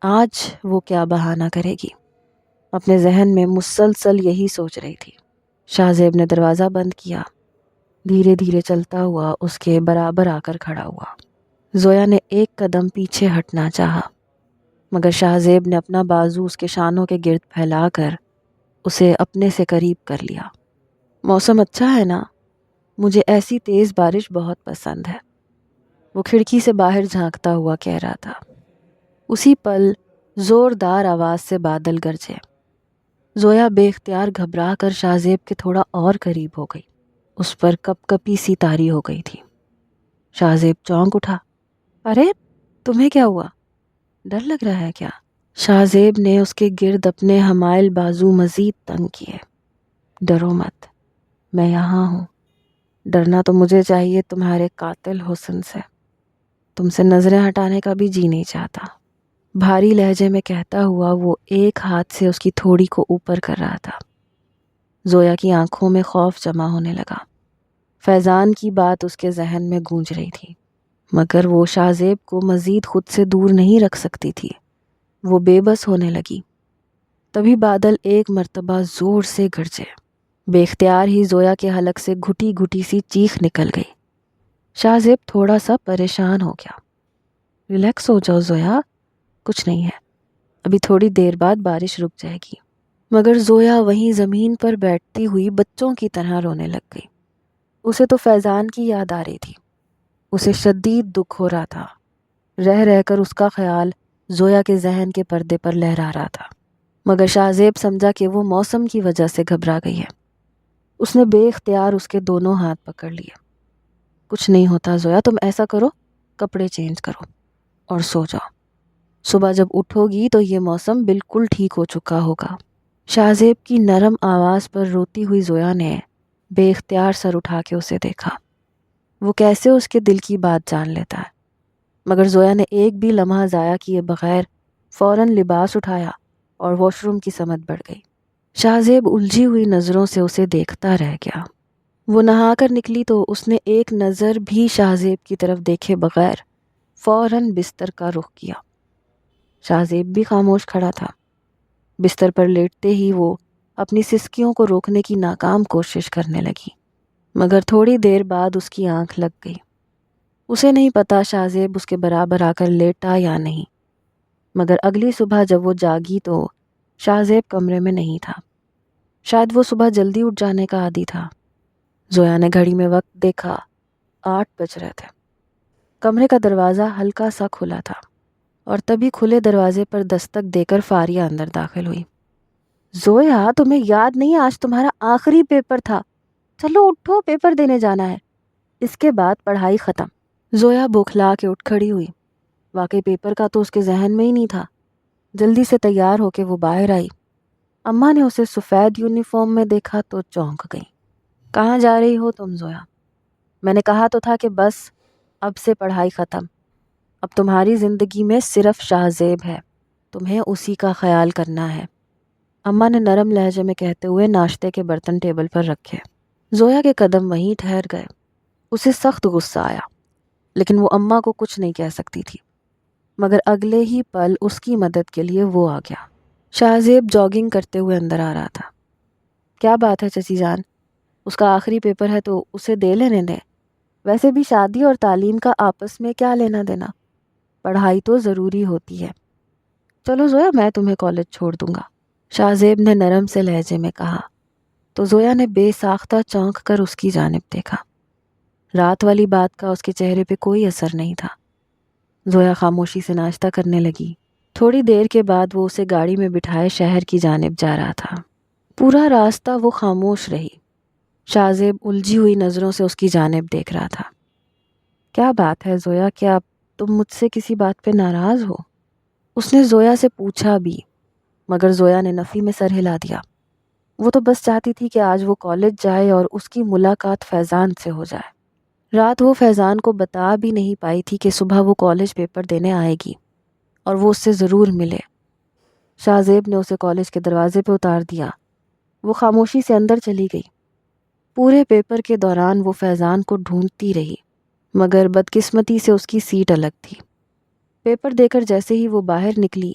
A: آج وہ کیا بہانہ کرے گی؟ اپنے ذہن میں مسلسل یہی سوچ رہی تھی۔ شاہزیب نے دروازہ بند کیا، دھیرے دھیرے چلتا ہوا اس کے برابر آ کر کھڑا ہوا۔ زویا نے 1 قدم پیچھے ہٹنا چاہا، مگر شاہزیب نے اپنا بازو اس کے شانوں کے گرد پھیلا کر اسے اپنے سے قریب کر لیا۔ موسم اچھا ہے نا؟ مجھے ایسی تیز بارش بہت پسند ہے، وہ کھڑکی سے باہر جھانکتا ہوا کہہ رہا تھا۔ اسی پل زوردار آواز سے بادل گرجے۔ زویا بے اختیار گھبرا کر شاہزیب کے تھوڑا اور قریب ہو گئی۔ اس پر کپ کپی سی طاری ہو گئی تھی۔ شاہزیب چونک اٹھا۔ ارے تمہیں کیا ہوا؟ ڈر لگ رہا ہے کیا؟ شاہزیب نے اس کے گرد اپنے حمائل بازو مزید تنگ کیے۔ ڈرو مت، میں یہاں ہوں۔ ڈرنا تو مجھے چاہیے تمہارے قاتل حسن سے، تم سے نظریں ہٹانے کا بھی جی نہیں چاہتا۔ بھاری لہجے میں کہتا ہوا وہ ایک ہاتھ سے اس کی تھوڑی کو اوپر کر رہا تھا۔ زویا کی آنکھوں میں خوف جمع ہونے لگا۔ فیضان کی بات اس کے ذہن میں گونج رہی تھی، مگر وہ شاہزیب کو مزید خود سے دور نہیں رکھ سکتی تھی۔ وہ بے بس ہونے لگی۔ تبھی بادل ایک مرتبہ زور سے گرجے۔ بے اختیار ہی زویا کے حلق سے گھٹی گھٹی سی چیخ نکل گئی۔ شاہزیب تھوڑا سا پریشان ہو گیا۔ ریلیکس ہو جاؤ زویا، کچھ نہیں ہے، ابھی تھوڑی دیر بعد بارش رک جائے گی۔ مگر زویا وہیں زمین پر بیٹھتی ہوئی بچوں کی طرح رونے لگ گئی۔ اسے تو فیضان کی یاد آ رہی تھی۔ اسے شدید دکھ ہو رہا تھا۔ رہ رہ کر اس کا خیال زویا کے ذہن کے پردے پر لہرا رہا تھا، مگر شاہزیب سمجھا کہ وہ موسم کی وجہ سے گھبرا گئی ہے۔ اس نے بے اختیار اس کے دونوں ہاتھ پکڑ لیے۔ کچھ نہیں ہوتا زویا، تم ایسا کرو، کپڑے چینج کرو اور سو جاؤ، صبح جب اٹھو گی تو یہ موسم بالکل ٹھیک ہو چکا ہوگا۔ شاہزیب کی نرم آواز پر روتی ہوئی زویا نے بے اختیار سر اٹھا کے اسے دیکھا۔ وہ کیسے اس کے دل کی بات جان لیتا ہے؟ مگر زویا نے ایک بھی لمحہ ضائع کیے بغیر فوراً لباس اٹھایا اور واش روم کی سمت بڑھ گئی۔ شاہزیب الجھی ہوئی نظروں سے اسے دیکھتا رہ گیا۔ وہ نہا کر نکلی تو اس نے ایک نظر بھی شاہزیب کی طرف دیکھے بغیر فوراً بستر کا رخ کیا۔ شاہزیب بھی خاموش کھڑا تھا۔ بستر پر لیٹتے ہی وہ اپنی سسکیوں کو روکنے کی ناکام کوشش کرنے لگی، مگر تھوڑی دیر بعد اس کی آنکھ لگ گئی۔ اسے نہیں پتا شاہزیب اس کے برابر آ کر لیٹا یا نہیں، مگر اگلی صبح جب وہ جاگی تو شاہزیب کمرے میں نہیں تھا۔ شاید وہ صبح جلدی اٹھ جانے کا عادی تھا۔ زویا نے گھڑی میں وقت دیکھا، 8 بج رہے تھے۔ کمرے کا دروازہ ہلکا سا کھلا تھا اور تبھی کھلے دروازے پر دستک دے کر فاریہ اندر داخل ہوئی۔ زویا، تمہیں یاد نہیں آج تمہارا آخری پیپر تھا؟ چلو اٹھو، پیپر دینے جانا ہے، اس کے بعد پڑھائی ختم۔ زویا بوکھلا کے اٹھ کھڑی ہوئی۔ واقعی پیپر کا تو اس کے ذہن میں ہی نہیں تھا۔ جلدی سے تیار ہو کے وہ باہر آئی۔ اماں نے اسے سفید یونیفارم میں دیکھا تو چونک گئی۔ کہاں جا رہی ہو تم زویا؟ میں نے کہا تو تھا کہ بس اب سے پڑھائی ختم۔ اب تمہاری زندگی میں صرف شاہزیب ہے، تمہیں اسی کا خیال کرنا ہے، اماں نے نرم لہجے میں کہتے ہوئے ناشتے کے برتن ٹیبل پر رکھے۔ زویا کے قدم وہیں ٹھہر گئے۔ اسے سخت غصہ آیا، لیکن وہ اماں کو کچھ نہیں کہہ سکتی تھی۔ مگر اگلے ہی پل اس کی مدد کے لیے وہ آ گیا۔ شاہزیب جاگنگ کرتے ہوئے اندر آ رہا تھا۔ کیا بات ہے چچی جان؟ اس کا آخری پیپر ہے تو اسے دے لینے دیں۔ ویسے بھی شادی اور تعلیم کا آپس میں کیا لینا دینا، پڑھائی تو ضروری ہوتی ہے۔ چلو زویا، میں تمہیں کالج چھوڑ دوں گا، شاہزیب نے نرم سے لہجے میں کہا تو زویا نے بے ساختہ چونک کر اس کی جانب دیکھا۔ رات والی بات کا اس کے چہرے پہ کوئی اثر نہیں تھا۔ زویا خاموشی سے ناشتہ کرنے لگی۔ تھوڑی دیر کے بعد وہ اسے گاڑی میں بٹھائے شہر کی جانب جا رہا تھا۔ پورا راستہ وہ خاموش رہی۔ شاہزیب الجھی ہوئی نظروں سے اس کی جانب دیکھ رہا تھا۔ کیا بات ہے زویا، کیا تم مجھ سے کسی بات پہ ناراض ہو؟ اس نے زویا سے پوچھا بھی، مگر زویا نے نفی میں سر ہلا دیا۔ وہ تو بس چاہتی تھی کہ آج وہ کالج جائے اور اس کی ملاقات فیضان سے ہو جائے۔ رات وہ فیضان کو بتا بھی نہیں پائی تھی کہ صبح وہ کالج پیپر دینے آئے گی اور وہ اس سے ضرور ملے۔ شاہزیب نے اسے کالج کے دروازے پہ اتار دیا۔ وہ خاموشی سے اندر چلی گئی۔ پورے پیپر کے دوران وہ فیضان کو ڈھونڈتی رہی، مگر بدقسمتی سے اس کی سیٹ الگ تھی۔ پیپر دے کر جیسے ہی وہ باہر نکلی،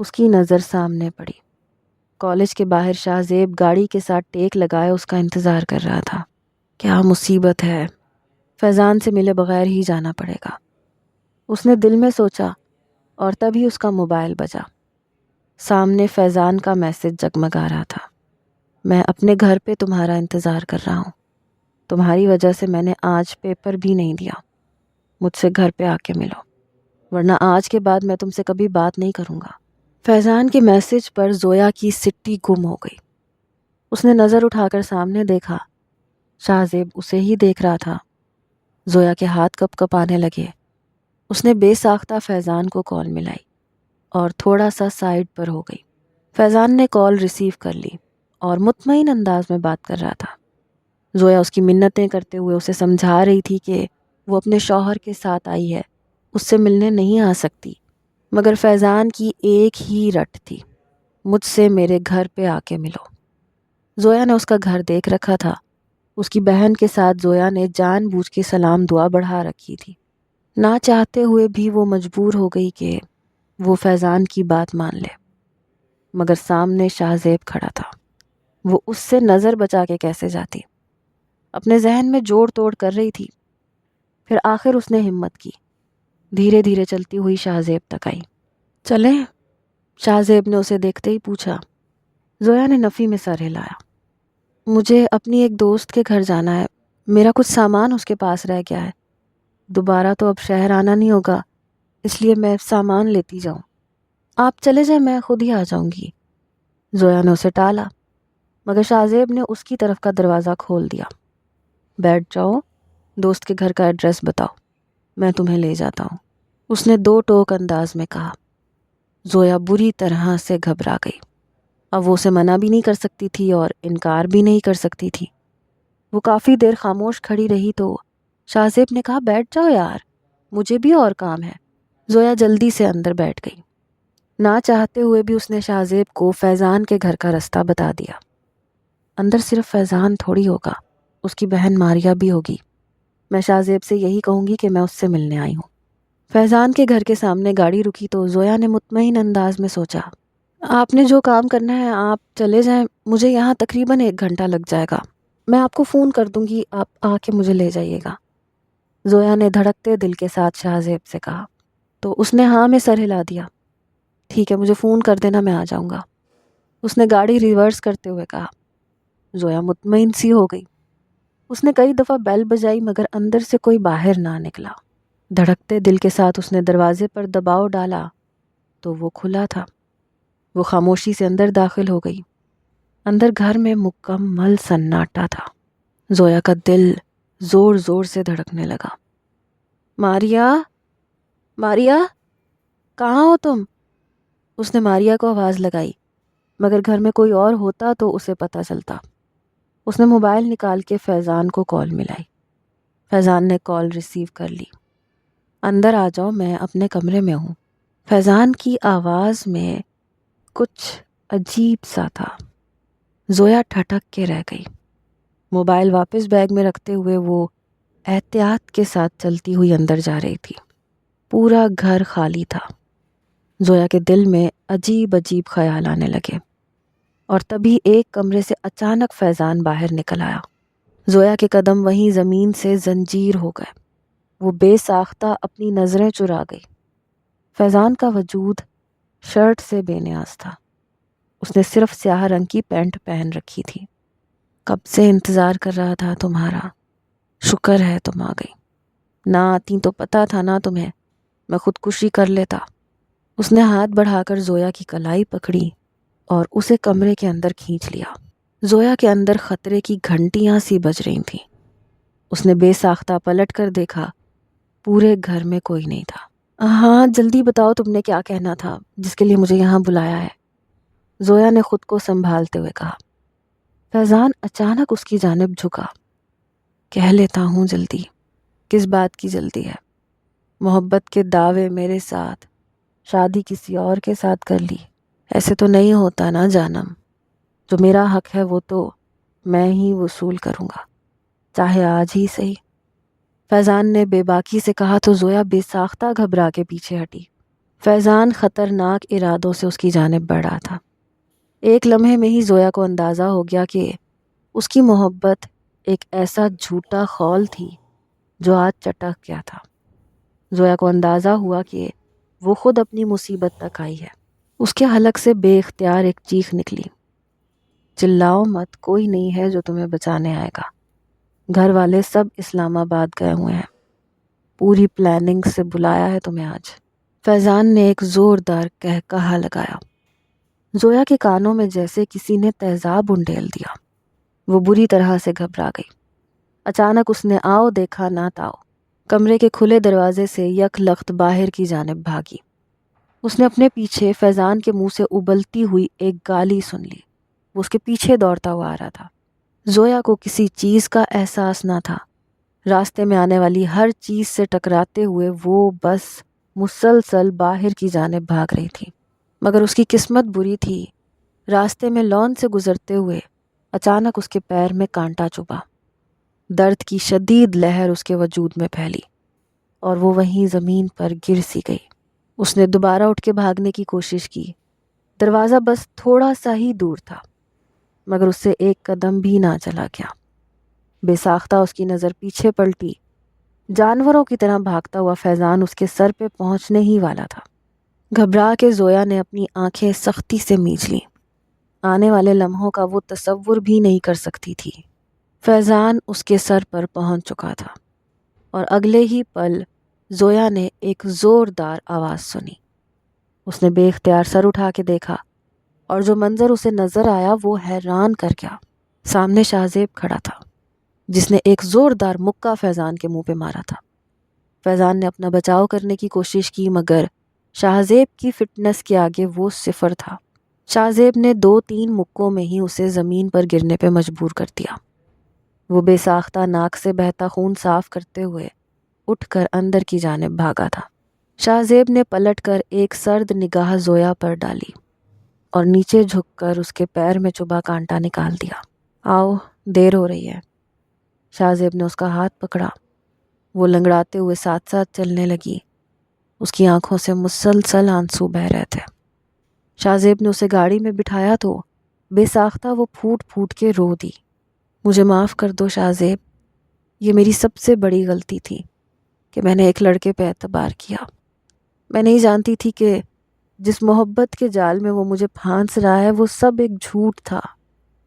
A: اس کی نظر سامنے پڑی۔ کالج کے باہر شاہزیب گاڑی کے ساتھ ٹیک لگائے اس کا انتظار کر رہا تھا۔ کیا مصیبت ہے، فیضان سے ملے بغیر ہی جانا پڑے گا، اس نے دل میں سوچا، اور تبھی اس کا موبائل بجا۔ سامنے فیضان کا میسج جگمگا رہا تھا۔ میں اپنے گھر پہ تمہارا انتظار کر رہا ہوں، تمہاری وجہ سے میں نے آج پیپر بھی نہیں دیا، مجھ سے گھر پہ آ کے ملو، ورنہ آج کے بعد میں تم سے کبھی بات نہیں کروں گا۔ فیضان کے میسج پر زویا کی سٹی گم ہو گئی۔ اس نے نظر اٹھا کر سامنے دیکھا، شاہزیب اسے ہی دیکھ رہا تھا۔ زویا کے ہاتھ کپ کپ آنے لگے۔ اس نے بے ساختہ فیضان کو کال ملائی اور تھوڑا سا سائیڈ پر ہو گئی۔ فیضان نے کال ریسیو کر لی اور مطمئن انداز میں بات کر رہا تھا۔ زویا اس کی منتیں کرتے ہوئے اسے سمجھا رہی تھی کہ وہ اپنے شوہر کے ساتھ آئی ہے، اس سے ملنے نہیں آ سکتی، مگر فیضان کی ایک ہی رٹ تھی، مجھ سے میرے گھر پہ آ کے ملو۔ زویا نے اس کا گھر دیکھ رکھا تھا۔ اس کی بہن کے ساتھ زویا نے جان بوجھ کے سلام دعا بڑھا رکھی تھی۔ نہ چاہتے ہوئے بھی وہ مجبور ہو گئی کہ وہ فیضان کی بات مان لے، مگر سامنے شاہزیب کھڑا تھا۔ وہ اس سے نظر بچا کے کیسے جاتی؟ اپنے ذہن میں جوڑ توڑ کر رہی تھی۔ پھر آخر اس نے ہمت کی، دھیرے دھیرے چلتی ہوئی شاہزیب تک آئی۔ چلیں؟ شاہزیب نے اسے دیکھتے ہی پوچھا۔ زویا نے نفی میں سر ہلایا۔ مجھے اپنی ایک دوست کے گھر جانا ہے، میرا کچھ سامان اس کے پاس رہ گیا ہے، دوبارہ تو اب شہر آنا نہیں ہوگا، اس لیے میں سامان لیتی جاؤں، آپ چلے جائیں، میں خود ہی آ جاؤں گی۔ زویا نے اسے ٹالا، مگر شاہزیب نے اس کی طرف کا دروازہ کھول دیا۔ بیٹھ جاؤ، دوست کے گھر کا ایڈریس بتاؤ، میں تمہیں لے جاتا ہوں، اس نے دو ٹوک انداز میں کہا۔ زویا بری طرح سے گھبرا گئی۔ اب وہ اسے منع بھی نہیں کر سکتی تھی اور انکار بھی نہیں کر سکتی تھی۔ وہ کافی دیر خاموش کھڑی رہی تو شاہزیب نے کہا بیٹھ جاؤ یار، مجھے بھی اور کام ہے۔ زویا جلدی سے اندر بیٹھ گئی۔ نہ چاہتے ہوئے بھی اس نے شاہزیب کو فیضان کے گھر کا رستہ بتا دیا۔ اندر صرف فیضان تھوڑی ہوگا، اس کی بہن ماریا بھی ہوگی۔ میں شاہزیب سے یہی کہوں گی کہ میں اس سے ملنے آئی ہوں۔ فیضان کے گھر کے سامنے گاڑی رکی تو زویا نے مطمئن انداز میں سوچا، آپ نے جو کام کرنا ہے آپ چلے جائیں، مجھے یہاں تقریباً 1 گھنٹہ لگ جائے گا، میں آپ کو فون کر دوں گی، آپ آ کے مجھے لے جائیے گا۔ زویا نے دھڑکتے دل کے ساتھ شاہزیب سے کہا تو اس نے ہاں میں سر ہلا دیا۔ ٹھیک ہے، مجھے فون کر دینا، میں آ جاؤں گا۔ اس نے گاڑی ریورس کرتے ہوئے کہا۔ زویا مطمئن سی ہو گئی۔ اس نے کئی دفعہ بیل بجائی مگر اندر سے کوئی باہر نہ نکلا۔ دھڑکتے دل کے ساتھ اس نے دروازے پر دباؤ ڈالا تو وہ کھلا تھا۔ وہ خاموشی سے اندر داخل ہو گئی۔ اندر گھر میں مکمل سناٹا تھا۔ زویا کا دل زور زور سے دھڑکنے لگا۔ ماریا، ماریا، کہاں ہو تم؟ اس نے ماریا کو آواز لگائی مگر گھر میں کوئی اور ہوتا تو اسے پتہ چلتا۔ اس نے موبائل نکال کے فیضان کو کال ملائی۔ فیضان نے کال ریسیو کر لی۔ اندر آ جاؤ، میں اپنے کمرے میں ہوں۔ فیضان کی آواز میں کچھ عجیب سا تھا۔ زویا ٹھٹک کے رہ گئی۔ موبائل واپس بیگ میں رکھتے ہوئے وہ احتیاط کے ساتھ چلتی ہوئی اندر جا رہی تھی۔ پورا گھر خالی تھا۔ زویا کے دل میں عجیب عجیب خیال آنے لگے اور تبھی ایک کمرے سے اچانک فیضان باہر نکل آیا۔ زویا کے قدم وہیں زمین سے زنجیر ہو گئے۔ وہ بے ساختہ اپنی نظریں چرا گئی۔ فیضان کا وجود شرٹ سے بے نیاز تھا۔ اس نے صرف سیاہ رنگ کی پینٹ پہن رکھی تھی۔ کب سے انتظار کر رہا تھا تمہارا، شکر ہے تم آ گئی، نہ آتی تو پتا تھا نا تمہیں، میں خودکشی کر لیتا۔ اس نے ہاتھ بڑھا کر زویا کی کلائی پکڑی اور اسے کمرے کے اندر کھینچ لیا۔ زویا کے اندر خطرے کی گھنٹیاں سی بج رہی تھیں۔ اس نے بے ساختہ پلٹ کر دیکھا، پورے گھر میں کوئی نہیں تھا۔ ہاں جلدی بتاؤ تم نے کیا کہنا تھا جس کے لیے مجھے یہاں بلایا ہے، زویا نے خود کو سنبھالتے ہوئے کہا۔ فیضان اچانک اس کی جانب جھکا۔ کہہ لیتا ہوں جلدی، کس بات کی جلدی ہے؟ محبت کے دعوے میرے ساتھ، شادی کسی اور کے ساتھ کر لی، ایسے تو نہیں ہوتا نا جانم، جو میرا حق ہے وہ تو میں ہی وصول کروں گا، چاہے آج ہی صحیح۔ فیضان نے بے باکی سے کہا تو زویا بے ساختہ گھبرا کے پیچھے ہٹی۔ فیضان خطرناک ارادوں سے اس کی جانب بڑھا تھا۔ ایک لمحے میں ہی زویا کو اندازہ ہو گیا کہ اس کی محبت ایک ایسا جھوٹا خول تھی جو آج چٹک گیا تھا۔ زویا کو اندازہ ہوا کہ وہ خود اپنی مصیبت تک آئی ہے۔ اس کے حلق سے بے اختیار ایک چیخ نکلی، چلاؤ مت، کوئی نہیں ہے جو تمہیں بچانے آئے گا، گھر والے سب اسلام آباد گئے ہوئے ہیں، پوری پلاننگ سے بلایا ہے تمہیں آج۔ فیضان نے ایک زوردار قہقہا لگایا۔ زویا کے کانوں میں جیسے کسی نے تیزاب انڈیل دیا۔ وہ بری طرح سے گھبرا گئی۔ اچانک اس نے آؤ دیکھا نہ تاؤ، کمرے کے کھلے دروازے سے یک لخت باہر کی جانب بھاگی۔ اس نے اپنے پیچھے فیضان کے منہ سے ابلتی ہوئی ایک گالی سن لی۔ وہ اس کے پیچھے دوڑتا ہوا آ رہا تھا۔ زویا کو کسی چیز کا احساس نہ تھا۔ راستے میں آنے والی ہر چیز سے ٹکراتے ہوئے وہ بس مسلسل باہر کی جانب بھاگ رہی تھی۔ مگر اس کی قسمت بری تھی۔ راستے میں لان سے گزرتے ہوئے اچانک اس کے پیر میں کانٹا چبھا۔ درد کی شدید لہر اس کے وجود میں پھیلی اور وہ وہیں زمین پر گر سی گئی۔ اس نے دوبارہ اٹھ کے بھاگنے کی کوشش کی۔ دروازہ بس تھوڑا سا ہی دور تھا مگر اس سے ایک قدم بھی نہ چلا گیا۔ بے ساختہ اس کی نظر پیچھے پلٹی۔ جانوروں کی طرح بھاگتا ہوا فیضان اس کے سر پہ پہنچنے ہی والا تھا۔ گھبرا کے زویا نے اپنی آنکھیں سختی سے میچ لیں۔ آنے والے لمحوں کا وہ تصور بھی نہیں کر سکتی تھی۔ فیضان اس کے سر پر پہنچ چکا تھا اور اگلے ہی پل زویا نے ایک زوردار آواز سنی۔ اس نے بے اختیار سر اٹھا کے دیکھا اور جو منظر اسے نظر آیا وہ حیران کر گیا۔ سامنے شاہزیب کھڑا تھا جس نے ایک زوردار مکہ فیضان کے منہ پہ مارا تھا۔ فیضان نے اپنا بچاؤ کرنے کی کوشش کی مگر شاہزیب کی فٹنس کے آگے وہ صفر تھا۔ شاہزیب نے 2-3 مکوں میں ہی اسے زمین پر گرنے پہ مجبور کر دیا۔ وہ بے ساختہ ناک سے بہتا خون صاف کرتے ہوئے اٹھ کر اندر کی جانب بھاگا تھا۔ شاہ زیب نے پلٹ کر ایک سرد نگاہ زویا پر ڈالی اور نیچے جھک کر اس کے پیر میں چبھا کانٹا نکال دیا۔ آؤ، دیر ہو رہی ہے۔ شاہ زیب نے اس کا ہاتھ پکڑا۔ وہ لنگڑاتے ہوئے ساتھ ساتھ چلنے لگی۔ اس کی آنکھوں سے مسلسل آنسو بہہ رہے تھے۔ شاہ زیب نے اسے گاڑی میں بٹھایا تو بے ساختہ وہ پھوٹ پھوٹ کے رو دی۔ مجھے معاف کر دو شاہ زیب، یہ میری سب سے بڑی غلطی تھی کہ میں نے ایک لڑکے پہ اعتبار کیا۔ میں نہیں جانتی تھی کہ جس محبت کے جال میں وہ مجھے پھانس رہا ہے وہ سب ایک جھوٹ تھا۔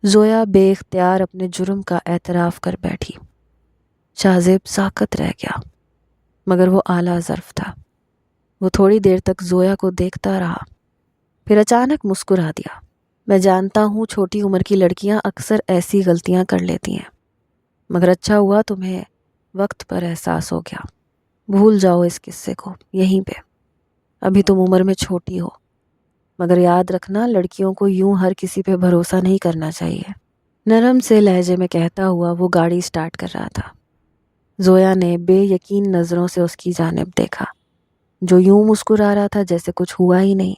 A: زویا بے اختیار اپنے جرم کا اعتراف کر بیٹھی۔ شاہ زیب ساکت رہ گیا، مگر وہ اعلیٰ ظرف تھا۔ وہ تھوڑی دیر تک زویا کو دیکھتا رہا، پھر اچانک مسکرا دیا۔ میں جانتا ہوں چھوٹی عمر کی لڑکیاں اکثر ایسی غلطیاں کر لیتی ہیں، مگر اچھا ہوا تمہیں وقت پر احساس ہو گیا۔ بھول جاؤ اس قصے کو یہیں پہ۔ ابھی تم عمر میں چھوٹی ہو، مگر یاد رکھنا لڑکیوں کو یوں ہر کسی پہ بھروسہ نہیں کرنا چاہیے۔ نرم سے لہجے میں کہتا ہوا وہ گاڑی سٹارٹ کر رہا تھا۔ زویا نے بے یقین نظروں سے اس کی جانب دیکھا، جو یوں مسکرا رہا تھا جیسے کچھ ہوا ہی نہیں۔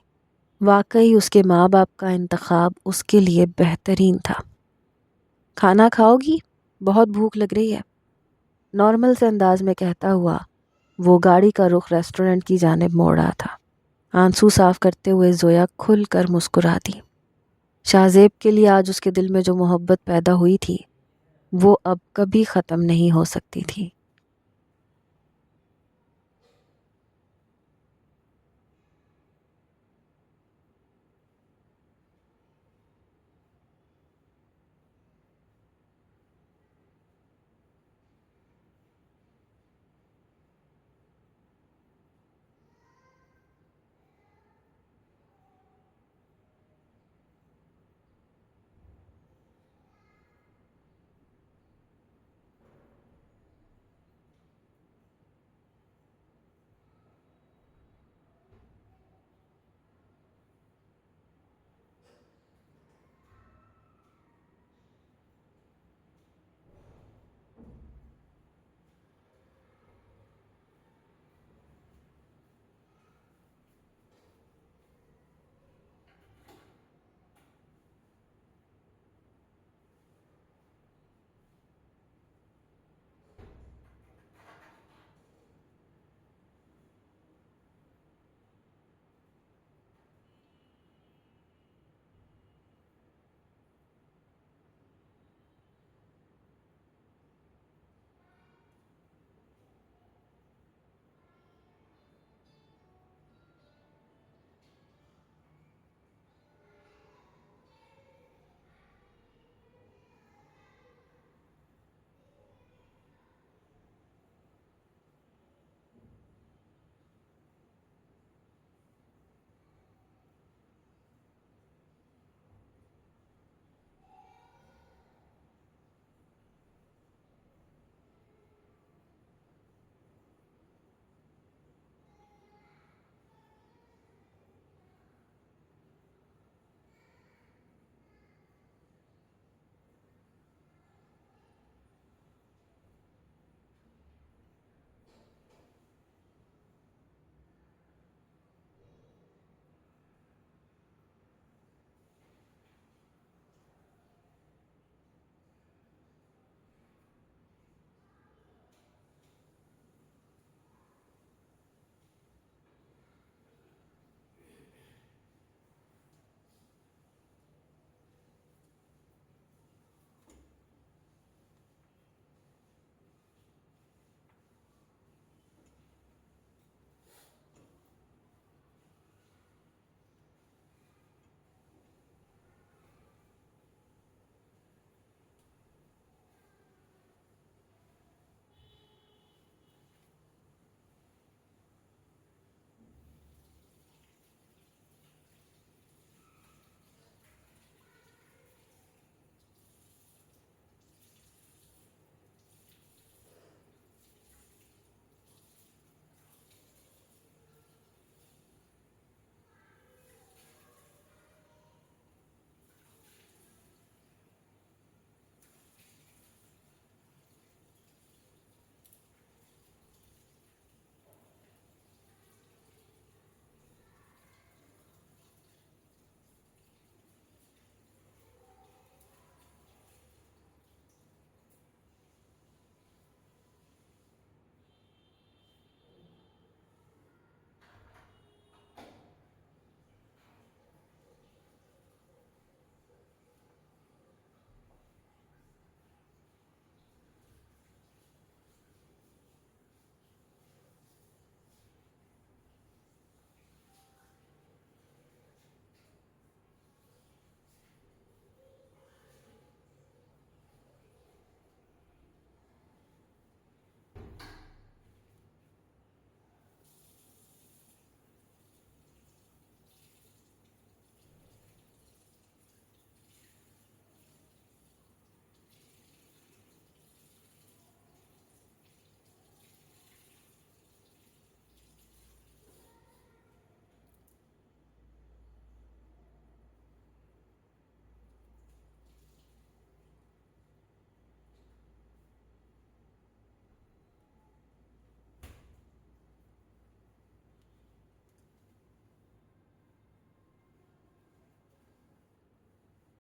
A: واقعی اس کے ماں باپ کا انتخاب اس کے لیے بہترین تھا۔ کھانا کھاؤ گی؟ بہت بھوک لگ رہی ہے، نارمل سے انداز میں کہتا ہوا وہ گاڑی کا رخ ریسٹورنٹ کی جانب موڑ رہا تھا۔ آنسو صاف کرتے ہوئے زویا کھل کر مسکرا دی۔ شاہ زیب کے لیے آج اس کے دل میں جو محبت پیدا ہوئی تھی وہ اب کبھی ختم نہیں ہو سکتی تھی۔